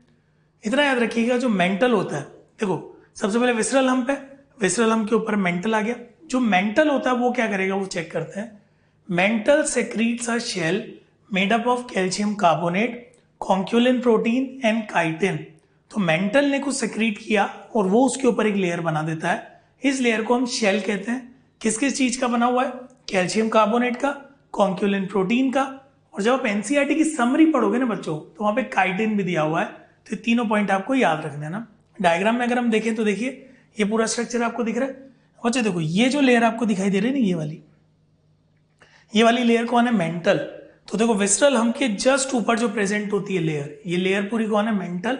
A: इतना याद रखिएगा, जो मेंटल होता है, देखो सबसे पहले विसरल हम्प है, विसरल हम्प के ऊपर मेंटल आ गया। जो मेंटल होता है वो क्या करेगा, वो चेक करते हैं mantle secretes a shell made up of calcium carbonate, conchiolin protein and chitin. तो मेंटल ने कुछ सेक्रीट किया और वो उसके ऊपर एक लेयर बना देता है। इस लेयर को हम शेल कहते हैं। किस किस चीज का बना हुआ है? कैल्शियम कार्बोनेट का, कॉन्क्यूलिन प्रोटीन का, और जब आप एनसीईआरटी की समरी पढ़ोगे ना बच्चों, तो वहां पे काइटिन भी दिया हुआ है। तो ये तीनों पॉइंट आपको याद रखना है ना। डायग्राम में अगर हम देखें तो देखिए ये पूरा स्ट्रक्चर आपको दिख रहा है। बच्चों देखो ये जो लेयर आपको दिखाई दे रही है ना, ये वाली लेयर कौन है? मेंटल। तो देखो विसरल हम के जस्ट ऊपर जो प्रेजेंट होती है लेयर, ये लेयर पूरी कौन है? मेंटल।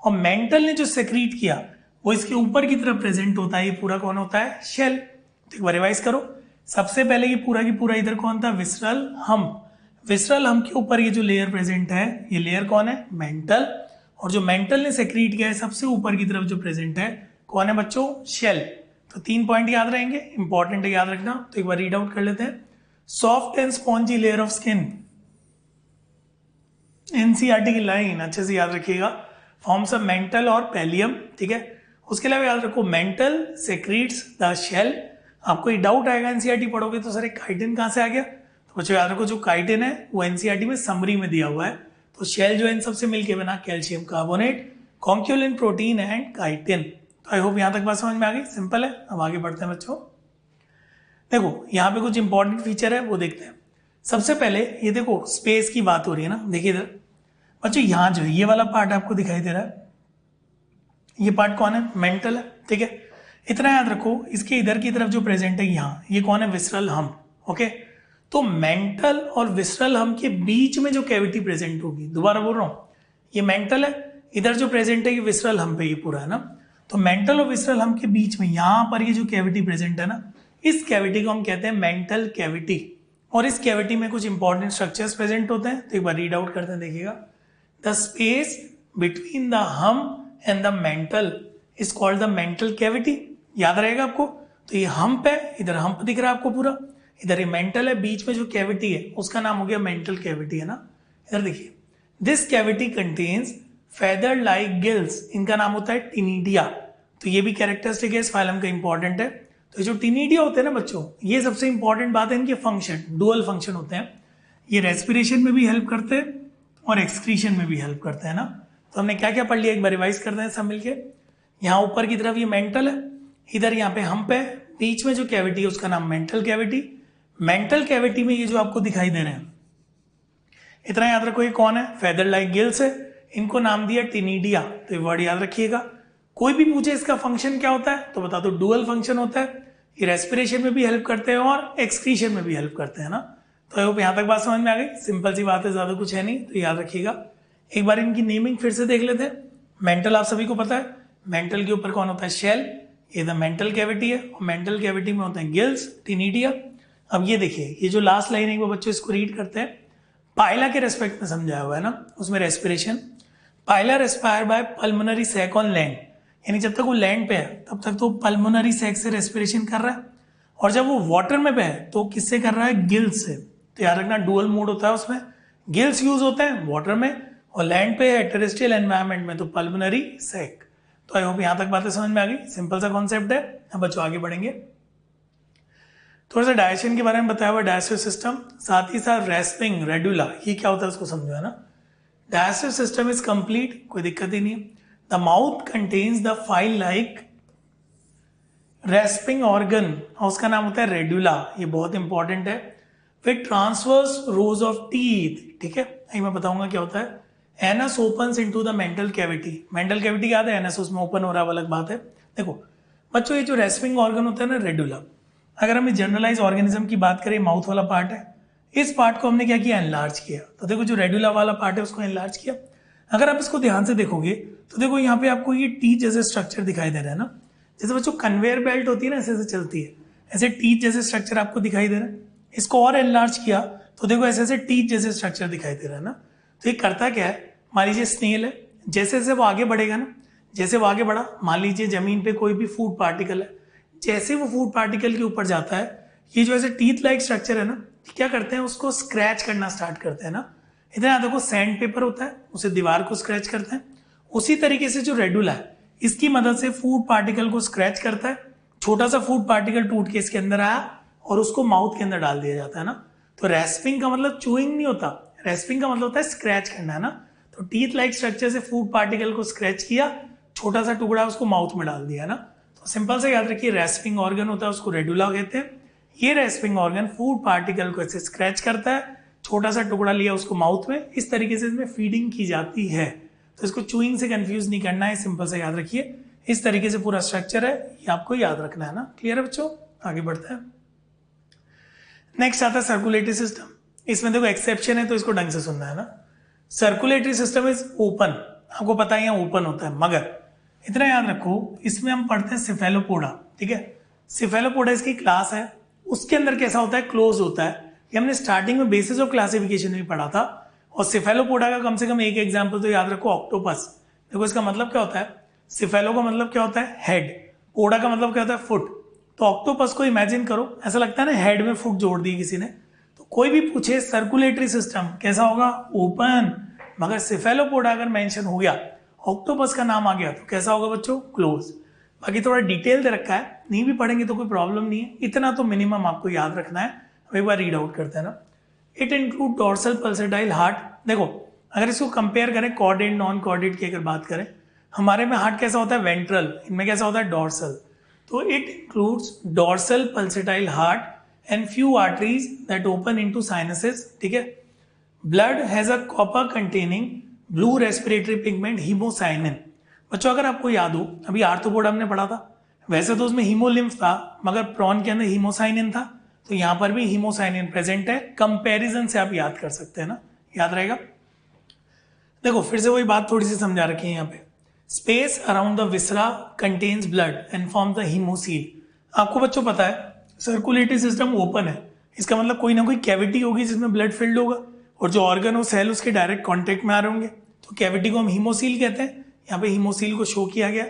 A: और मेंटल ने जो सेक्रीट किया वो इसके ऊपर की तरफ प्रेजेंट होता है। ये पूरा कौन होता है? शेल। तो एक बार रिवाइज करो। सबसे पहले ये पूरा की पूरा इधर कौन था? विसरल हम। विसरल हम के ऊपर ये जो लेयर प्रेजेंट है, ये लेयर कौन है? मेंटल। और जो मेंटल ने सेक्रीट किया है सबसे ऊपर की तरफ जो प्रेजेंट है, कौन है बच्चों? शेल। तो 3 पॉइंट याद रहेंगे, इंपॉर्टेंट है याद रखना। तो एक बार रीड आउट कर लेते हैं। Soft and spongy layer of skin, NCERT की लाइन अच्छे से याद रखिएगा, फॉर्म्स ऑफ मेंटल और पैलियम। ठीक है, उसके अलावा याद रखो मेंटल सेक्रीट्स द शेल। आपको ये डाउट आएगा एनसीईआरटी पढ़ोगे तो सर काइटिन कहां से आ गया? तो बच्चों याद रखो जो काइटिन है वो एनसीईआरटी में समरी में दिया हुआ है। तो शेल जो इन सबसे मिलके बना calcium carbonate, conchiolin protein and chitin. तो आई होप यहां तक बात समझ में आ गई। सिंपल है। अब आगे बढ़ते हैं बच्चों। देखो यहाँ पे कुछ इंपॉर्टेंट फीचर है वो देखते हैं। सबसे पहले ये देखो स्पेस की बात हो रही है ना, देखिए इधर बच्चों यहाँ जो ये वाला पार्ट आपको दिखाई दे रहा है, ये पार्ट कौन है? मेंटल है। ठीक है, इतना याद रखो। इसके इधर की तरफ जो प्रेजेंट है यहाँ, ये कौन है? विसरल हम। ओके, तो मेंटल और विसरल हम के बीच में जो कैविटी प्रेजेंट होगी, दोबारा बोल रहा हूं, ये मेंटल है, इधर जो प्रेजेंट है ये विसरल हम पे ये पूरा है ना। तो मेंटल और विसरल हम के बीच में यहाँ पर ये जो कैविटी प्रेजेंट है ना, इस कैविटी को हम कहते हैं मेंटल कैविटी। और इस कैविटी में कुछ इंपॉर्टेंट स्ट्रक्चर्स प्रेजेंट होते हैं। तो एक बार रीड आउट करते हैं, देखिएगा। द स्पेस बिटवीन द हम and the mental is called the mantle cavity. याद रहेगा आपको। तो ये हम्प है, इधर हम्प दिख रहा है आपको पूरा, इधर ये मेंटल है, बीच में जो कैविटी है उसका नाम हो गया मेंटल कैविटी, है ना। इधर देखिए, this cavity contains feather like gills, इनका नाम होता है टिनिडिया। तो ये भी कैरेक्टरिस्टिक है इस फाइलम का, इंपॉर्टेंट है। तो जो टिनिडिया होते हैं ना बच्चों, ये सबसे इंपॉर्टेंट बात है, इनके फंक्शन डुअल फंक्शन होते हैं। ये रेस्पिरेशन में भी हेल्प करते हैं और एक्सक्रीशन में भी हेल्प करते हैं ना। तो हमने क्या क्या पढ़ लिया, एक बार रिवाइज करते हैं सब मिलके। यहाँ ऊपर की तरफ ये मेंटल है, इधर यहाँ पे हम्प है, बीच में जो कैविटी है उसका नाम मेंटल कैविटी। मेंटल कैविटी में ये जो आपको दिखाई दे रहे हैं, इतना याद रखो, ये कौन है? फेदर लाइक गिल्स है, इनको नाम दिया टिनिडिया। तो ये वर्ड याद रखिएगा। कोई भी पूछे इसका फंक्शन क्या होता है तो बता दो डुअल फंक्शन होता है। ये रेस्पिरेशन में भी हेल्प करते हैं और एक्सक्रीशन में भी हेल्प करते हैं ना। तो आई होप यहाँ तक बात समझ में आ गई। सिंपल सी बात है, ज्यादा कुछ है नहीं, तो याद रखिएगा। एक बार इनकी नेमिंग फिर से देख लेते हैं। मेंटल आप सभी को पता है, मेंटल के ऊपर कौन होता है? शेल। ये द मेंटल कैविटी है और मेंटल कैविटी में होते हैं गिल्स, टिनिडिया। अब ये देखिए, ये जो लास्ट लाइन है वो बच्चों इसको रीड करते हैं। पाइला के रेस्पेक्ट में समझाया हुआ है ना, उसमें respiration. Pila respire by pulmonary sac on land, यानी जब तक वो लैंड पे है तब तक तो पल्मोनरी सैक से रेस्पिरेशन कर रहा है, और जब वो वाटर में पे है तो किससे कर रहा है? गिल्स से। तो याद रखना डुअल मोड होता है उसमें, गिल्स यूज होते हैं वाटर में, और लैंड पे है टेरेस्ट्रियल एनवायरनमेंट में तो पल्मोनरी सैक। तो आई होप यहाँ तक बातें समझ में आ गई। सिंपल सा कॉन्सेप्ट है। अब बच्चों आगे बढ़ेंगे। थोड़ा सा डाइजेशन के बारे में बताया हुआ, डाइजेस्टिव सिस्टम, साथ ही साथ रेस्पिंग रेडुला, ये क्या होता है उसको समझो, है ना। डाइजेस्टिव सिस्टम इज कंप्लीट, कोई दिक्कत ही नहीं है। The mouth contains the file like respiring organ, और उसका नाम होता है रेडुला। ये बहुत इंपॉर्टेंट है। फिर ट्रांसवर्स रोज ऑफ टीथ, ठीक है, यही मैं बताऊंगा क्या होता है। Anus opens into the mantle cavity, mantle cavity याद है, एनस उसमें ओपन हो रहा है, अलग बात है। देखो बच्चों, ये जो रेस्पिंग ऑर्गन होता है ना रेडुला, अगर हम जनरलाइज ऑर्गेनिज्म की बात करें, माउथ वाला पार्ट है, इस पार्ट को हमने क्या किया? एनलार्ज किया। तो देखो जो रेडुला वाला पार्ट है उसको एनलार्ज किया। अगर आप इसको ध्यान से देखोगे तो देखो यहाँ पे आपको ये टीथ जैसे स्ट्रक्चर दिखाई दे रहा है ना, जैसे बच्चों कन्वेयर बेल्ट होती है ना, ऐसे ऐसे चलती है, ऐसे टीथ जैसे स्ट्रक्चर आपको दिखाई दे रहा है। इसको और एनलार्ज किया तो देखो ऐसे ऐसे टीथ जैसे स्ट्रक्चर दिखाई दे रहा है ना। तो ये करता क्या है, मान लीजिए स्नेल है, जैसे जैसे वो आगे बढ़ेगा ना, जैसे वो आगे बढ़ा, मान लीजिए जमीन पे कोई भी फूड पार्टिकल है, जैसे वो फूड पार्टिकल के ऊपर जाता है, ये जो ऐसे टीथ लाइक स्ट्रक्चर है ना, क्या करते हैं, उसको स्क्रैच करना स्टार्ट करते हैं ना। इधर यहाँ देखो सैंड पेपर होता है, उसे दीवार को स्क्रैच करते हैं। उसी तरीके से जो रेडुला है, इसकी मदद से फूड पार्टिकल को स्क्रैच करता है। छोटा सा फूड पार्टिकल टूट के इसके अंदर आया और उसको माउथ के अंदर डाल दिया जाता है ना। तो रेस्पिंग का मतलब चूइंग नहीं होता, रेस्पिंग का मतलब होता है स्क्रैच करना, है ना। तो टीथ लाइक स्ट्रक्चर से फूड पार्टिकल को स्क्रैच किया, छोटा सा टुकड़ा उसको माउथ में डाल दिया, है ना। तो सिंपल से याद रखिए, रेस्पिंग ऑर्गन होता है उसको रेडुला कहते हैं। ये रेस्पिंग ऑर्गन फूड पार्टिकल को ऐसे स्क्रैच करता है, छोटा सा टुकड़ा लिया उसको माउथ में, इस तरीके से इसमें फीडिंग की जाती है। तो इसको चूइंग से कंफ्यूज नहीं करना है, सिंपल से याद रखिए। इस तरीके से पूरा स्ट्रक्चर है, ये आपको याद रखना है ना। क्लियर है बच्चों, आगे बढ़ते हैं। नेक्स्ट आता है सर्कुलेटरी सिस्टम। इसमें देखो एक्सेप्शन है तो इसको ढंग से सुनना है ना। सर्कुलेटरी सिस्टम इज ओपन, आपको पता है यहाँ ओपन होता है, मगर इतना याद रखो इसमें हम पढ़ते हैं सिफेलोपोडा, ठीक है। सिफेलोपोडा इसकी क्लास है, उसके अंदर कैसा होता है, क्लोज होता है। ये हमने स्टार्टिंग में बेसिस ऑफ क्लासिफिकेशन में पढ़ा था। और सिफेलोपोडा का कम से कम एक एग्जाम्पल तो याद रखो, ऑक्टोपस। देखो इसका मतलब क्या होता है, सिफेलो का मतलब क्या होता है हेड, पोडा का मतलब क्या होता है फुट। तो ऑक्टोपस को इमेजिन करो, ऐसा लगता है ना हेड में फुट जोड़ दी किसी ने। तो कोई भी पूछे सर्कुलेटरी सिस्टम कैसा होगा, ओपन। मगर सिफेलोपोडा अगर मेंशन हो गया, ऑक्टोपस का नाम आ गया, तो कैसा होगा बच्चों, क्लोज। बाकी थोड़ा डिटेल दे रखा है, नहीं भी पढ़ेंगे तो कोई प्रॉब्लम नहीं है, इतना तो मिनिमम आपको याद रखना है। अब एक बार रीड आउट करते हैं ना। It include dorsal pulsatile heart. देखो अगर इसको कंपेयर करें कॉर्डेट नॉन कॉर्डेट की अगर बात करें, हमारे में हार्ट कैसा होता है वेंट्रल, इनमें कैसा होता है डोर्सल। तो it includes dorsal pulsatile heart and few arteries that open into sinuses, ठीक है। Blood has a copper containing blue respiratory pigment haemocyanin. बच्चों अगर आपको याद हो, अभी आर्थ्रोपोडा हमने पढ़ा था, वैसे तो उसमें हीमोलिम्फ था मगर प्रॉन के अंदर हीमोसाइनिन था। तो यहां पर भी हीमोसाइनिन प्रेजेंट है, कंपैरिजन से आप याद कर सकते हैं ना, याद रहेगा। देखो फिर से वही बात थोड़ी सी समझा रखी है यहाँ पे। Space around the viscera contains blood and form the haemocoel. आपको बच्चों पता है सर्कुलेटरी सिस्टम ओपन है, इसका मतलब कोई ना कोई कैविटी होगी जिसमें ब्लड फिल्ड होगा, और जो ऑर्गन हो सेल उसके डायरेक्ट कॉन्टेक्ट में आ रहे होंगे, तो कैविटी को हम हीमोसील कहते हैं। यहाँ पे हीमोसील को शो किया गया।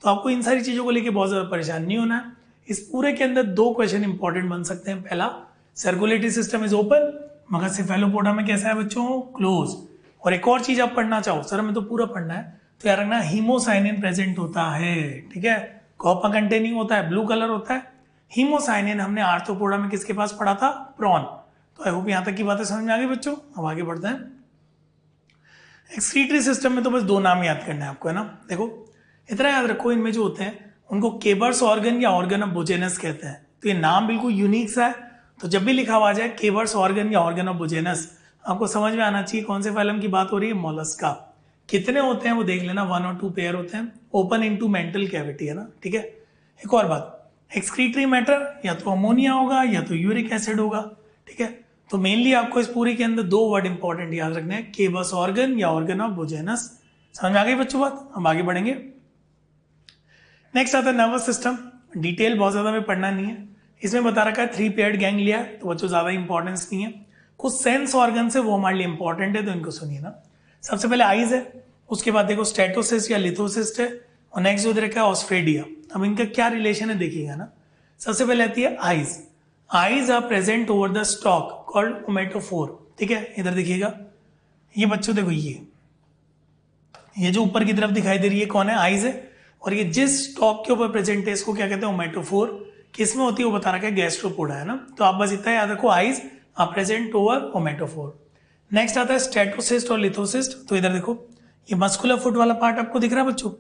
A: तो आपको इन सारी चीजों को लेकर बहुत ज्यादा परेशान नहीं होना है। इस पूरे के अंदर दो क्वेश्चन इंपॉर्टेंट बन सकते हैं। पहला, सर्कुलेटरी सिस्टम इज ओपन, मगर सिफेलोपोडा में कैसा है बच्चों, क्लोज। और एक और चीज आप पढ़ना चाहो, सर हमें तो पूरा पढ़ना है, तो याद रखना हीमोसाइनिन प्रेजेंट होता है, ठीक है। कॉपर कंटेनिंग होता है, ब्लू कलर होता है। हीमोसाइनिन हमने आर्थ्रोपोडा में किसके पास पढ़ा था, प्रॉन। तो आई होप यहां तक की बातें समझ में आ गई बच्चों। अब आगे बढ़ते हैं। एक्सक्रीटरी सिस्टम में तो बस दो नाम याद करना है आपको, है ना। देखो इतना याद रखो, इनमें जो होते हैं उनको केबर्स ऑर्गन या ऑर्गन ऑफ बुजेनस कहते हैं। तो ये नाम बिल्कुल यूनिक सा है, तो जब भी लिखा हुआ आ जाए केबर्स ऑर्गन या ऑर्गन ऑफ बुजेनस, आपको समझ में आना चाहिए कौन से फाइलम की बात हो रही है, मोलस्का। कितने होते हैं वो देख लेना, 1 और 2 पेयर होते हैं, ओपन इनटू मेंटल कैविटी, है ना, ठीक है। एक और बात, एक्सक्रीटरी मैटर या तो अमोनिया होगा या तो यूरिक एसिड होगा, ठीक है। तो मेनली आपको इस पूरे के अंदर दो वर्ड इंपॉर्टेंट याद रखने हैं, केबस ऑर्गन या ऑर्गन ऑफ बुजेनस। समझ में आ गई बच्चों बात। हम आगे बढ़ेंगे। नेक्स्ट आता है नर्वस सिस्टम। डिटेल बहुत ज्यादा में पढ़ना नहीं है, इसमें बता रखा है 3 पेयर्ड गैंग्लिया है, तो बच्चों ज्यादा इंपॉर्टेंस नहीं है। कुछ सेंस ऑर्गन है वो हमारे लिए इंपॉर्टेंट है, तो इनको सुनिए ना। सबसे पहले आईज है, उसके बाद देखो स्टेटोसिस्ट या लिथोसिस्ट है, और नेक्स्ट जो रखा है ऑस्ट्रेडिया। अब इनका क्या रिलेशन है देखिएगा ना। सबसे पहले आती है eyes. Eyes are present over the stalk called ommatophore, ठीक है। इधर देखिएगा, ये बच्चों देखो ये जो ऊपर की तरफ दिखाई दे रही है कौन है, आईज है। और ये जिस स्टॉक के ऊपर प्रेजेंट है इसको क्या कहते हैं, ओमेटोफोर। किसमें होती है वो बता रखा है, गैस्ट्रोपोडा, है ना। तो आप बस इतना याद रखो, eyes are present over ommatophore. Next आता है स्टेटोसिस्ट और लिथोसिस्ट। तो इधर देखो, ये मस्कुलर फुट वाला पार्ट आपको दिख रहा है बच्चों,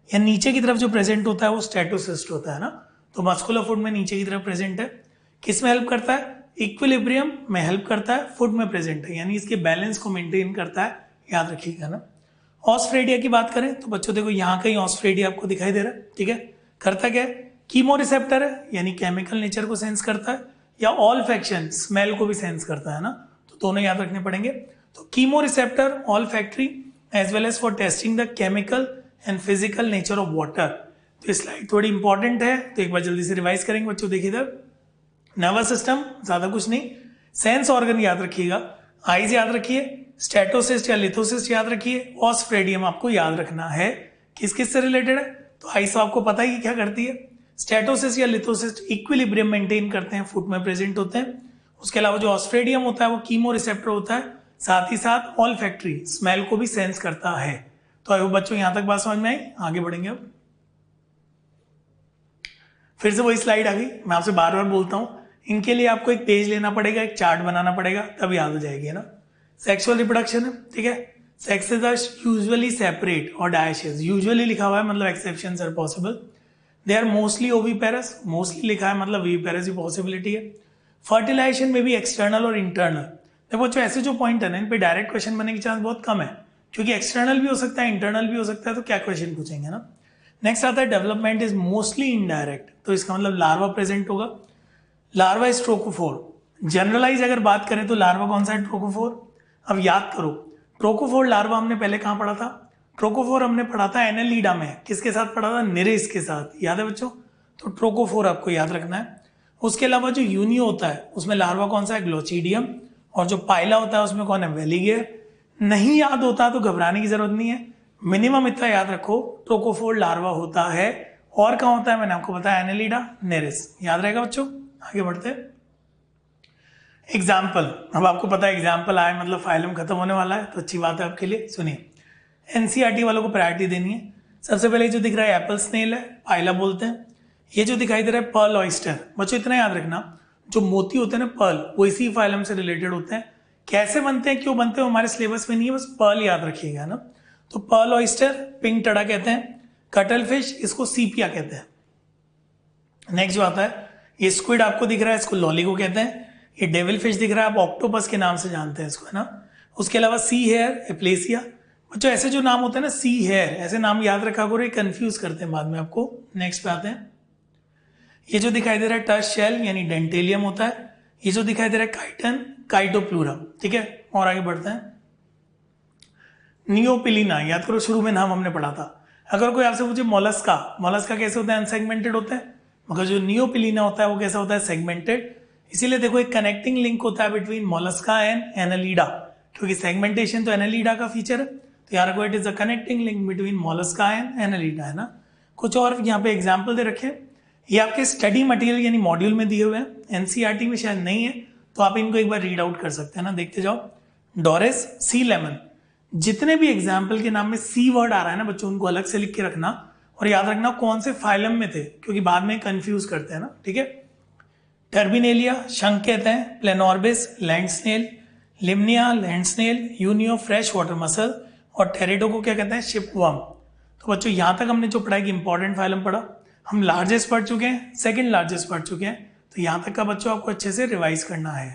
A: या नीचे की तरफ जो प्रेजेंट होता है वो स्टेटोसिस्ट होता है ना। तो मस्कुलर फुट में नीचे की तरफ प्रेजेंट है, किस में हेल्प करता है, इक्विलिब्रियम में हेल्प करता है, फुट में प्रेजेंट है, यानी इसके बैलेंस को मेंटेन करता है, याद रखिएगा ना। ऑस्ट्रेडिया की बात करें तो बच्चों देखो यहाँ कहीं ऑस्ट्रेडिया आपको दिखाई दे रहा है, ठीक है। करता क्या है, कीमो रिसेप्टर है, यानी केमिकल नेचर को सेंस करता है, या ऑल्फैक्शन स्मेल को भी सेंस करता है ना। तो दोनों याद रखने पड़ेंगे। तो chemoreceptor, olfactory, as well as for testing the chemical and physical nature of water. तो स्लाइड थोड़ी इंपॉर्टेंट है, तो एक बार जल्दी से रिवाइज करेंगे बच्चों। देखिए इधर नर्वस सिस्टम, ज्यादा कुछ नहीं। सेंस ऑर्गन याद रखिएगा, आईज याद रखिए, स्टेटोसिस्ट या लिथोसिस्ट याद रखिए, ऑस्ट्रेडियम आपको याद रखना है। किस किस से रिलेटेड है, तो आईज तो आपको पता ही क्या करती है। स्टेटोसिस्ट या लिथोसिस्ट इक्विलिब्रियम मेंटेन करते हैं, फुट में प्रेजेंट होते हैं। उसके अलावा जो ऑस्ट्रेडियम होता है वो कीमो रिसेप्टर होता है, साथ ही साथ ऑल्फैक्टरी स्मेल को भी सेंस करता है। तो आई होप बच्चों यहां तक बात समझ में आई। आगे बढ़ेंगे अब। फिर से वही स्लाइड आ गई, मैं आपसे बार बार बोलता हूं इनके लिए आपको एक पेज लेना पड़ेगा, एक चार्ट बनाना पड़ेगा, तब याद हो जाएगी ना। सेक्सुअल रिप्रोडक्शन है, ठीक है। सेक्सेस आर यूजुअली सेपरेट और डायशियस, यूजुअली लिखा हुआ है मतलब exceptions are possible. They are mostly oviparous, mostly लिखा है मतलब विविपेरस की पॉसिबिलिटी है। फर्टिलाइजेशन में भी एक्सटर्नल और इंटरनल। देखो जो ऐसे जो पॉइंट है ना, इन पे डायरेक्ट क्वेश्चन बनने की चांस बहुत कम है, क्योंकि एक्सटर्नल भी हो सकता है, इंटरनल भी हो सकता है, तो क्या क्वेश्चन पूछेंगे ना। नेक्स्ट आता है डेवलपमेंट इज मोस्टली इनडायरेक्ट, तो इसका मतलब लार्वा प्रेजेंट होगा। Larva is trochophore. जनरलाइज अगर बात करें तो लार्वा कौन सा है, ट्रोकोफोर। अब याद करो, ट्रोकोफोर लार्वा हमने पहले कहाँ पढ़ा था, ट्रोकोफोर हमने पढ़ा था एनालीडा में, किसके साथ पढ़ा था, निरिस के साथ, याद है बच्चों। तो ट्रोकोफोर आपको याद रखना है। उसके अलावा जो यूनियो होता है उसमें लार्वा कौन सा है, ग्लोचिडियम, और जो पाइला होता है उसमें कौन है, वेलिगेयर। नहीं याद होता तो घबराने की जरूरत नहीं है, मिनिमम इतना याद रखो, ट्रोकोफोर लार्वा होता है। और कहाँ होता है, मैंने आपको बताया एनालीडा, निरिस, याद रहेगा बच्चों। आगे बढ़ते हैं। एग्जाम्पल, अब आपको पता है एग्जाम्पल आए मतलब फाइलम खत्म होने वाला है, तो अच्छी बात है आपके लिए। सुनिए, एनसीईआरटी वालों को प्रायोरिटी देनी है। सबसे पहले जो दिख रहा है एप्पल स्नेल है, पाइला बोलते हैं। ये जो दिखाई दे रहा है पर्ल ऑयस्टर, बच्चों इतना याद रखना, जो मोती होते हैं ना पर्ल, वो इसी फाइलम से रिलेटेड होते हैं। कैसे बनते हैं, क्यों बनते हैं, हमारे सिलेबस में नहीं है, बस पर्ल याद रखिएगा ना। तो पर्ल ऑयस्टर, पिंक टड़ा कहते हैं। कटल फिश, इसको सीपिया कहते हैं। नेक्स्ट जो आता है, ये स्क्विड आपको दिख रहा है, इसको लॉलीगो कहते हैं। ये डेविल फिश दिख रहा है, आप ऑक्टोपस के नाम से जानते हैं इसको, है ना। उसके अलावा सी हेयर, एप्लेसिया। बच्चों ऐसे जो नाम होते हैं ना, सी हेयर, ऐसे नाम याद रखा करो, ये कंफ्यूज करते हैं बाद में आपको। नेक्स्ट पे आते हैं, ये जो दिखाई दे रहा है टच शेल यानी डेंटेलियम होता है। ये जो दिखाई दे रहा है काइटन, काइटोप्लूरा, ठीक है। और आगे बढ़ते हैं, नियोपिलीना, याद करो शुरू में नाम हमने पढ़ा था। अगर कोई आपसे पूछे मोलस्का, मोलस्का कैसे होता है, अनसेगमेंटेड होता है, मगर जो नियोपिलीना होता है वो कैसा होता है, सेगमेंटेड। इसीलिए देखो एक कनेक्टिंग लिंक होता है बिटवीन मोलस्का एंड एनालीडा, क्योंकि सेगमेंटेशन तो एनालीडा का फीचर है, तो यार को it is a connecting link between Mollusca and Annelida, है ना। कुछ और यहाँ पे एग्जाम्पल दे रखे, ये आपके स्टडी मटेरियल यानी मॉड्यूल में दिए हुए हैं, एनसीईआरटी में शायद नहीं है, तो आप इनको एक बार रीड आउट कर सकते हैं ना, देखते जाओ। डोरेस, सी लेमन, जितने भी एग्जाम्पल के नाम में सी वर्ड आ रहा है ना बच्चों, उनको अलग से लिख के रखना और याद रखना कौन से फाइलम में थे, क्योंकि बाद में कंफ्यूज करते हैं ना, ठीक है। टर्बिनेलिया, शंख कहते हैं। Planorbis, land snail. Limnaea, land snail. Unio, fresh water mussel. और टेरेडो को क्या कहते हैं, शिपवर्म। तो बच्चों यहाँ तक हमने जो पढ़ा कि इंपॉर्टेंट फाइलम पढ़ा, हम लार्जेस्ट पढ़ चुके हैं, सेकंड लार्जेस्ट पढ़ चुके हैं, तो यहाँ तक का बच्चों आपको अच्छे से रिवाइज करना है।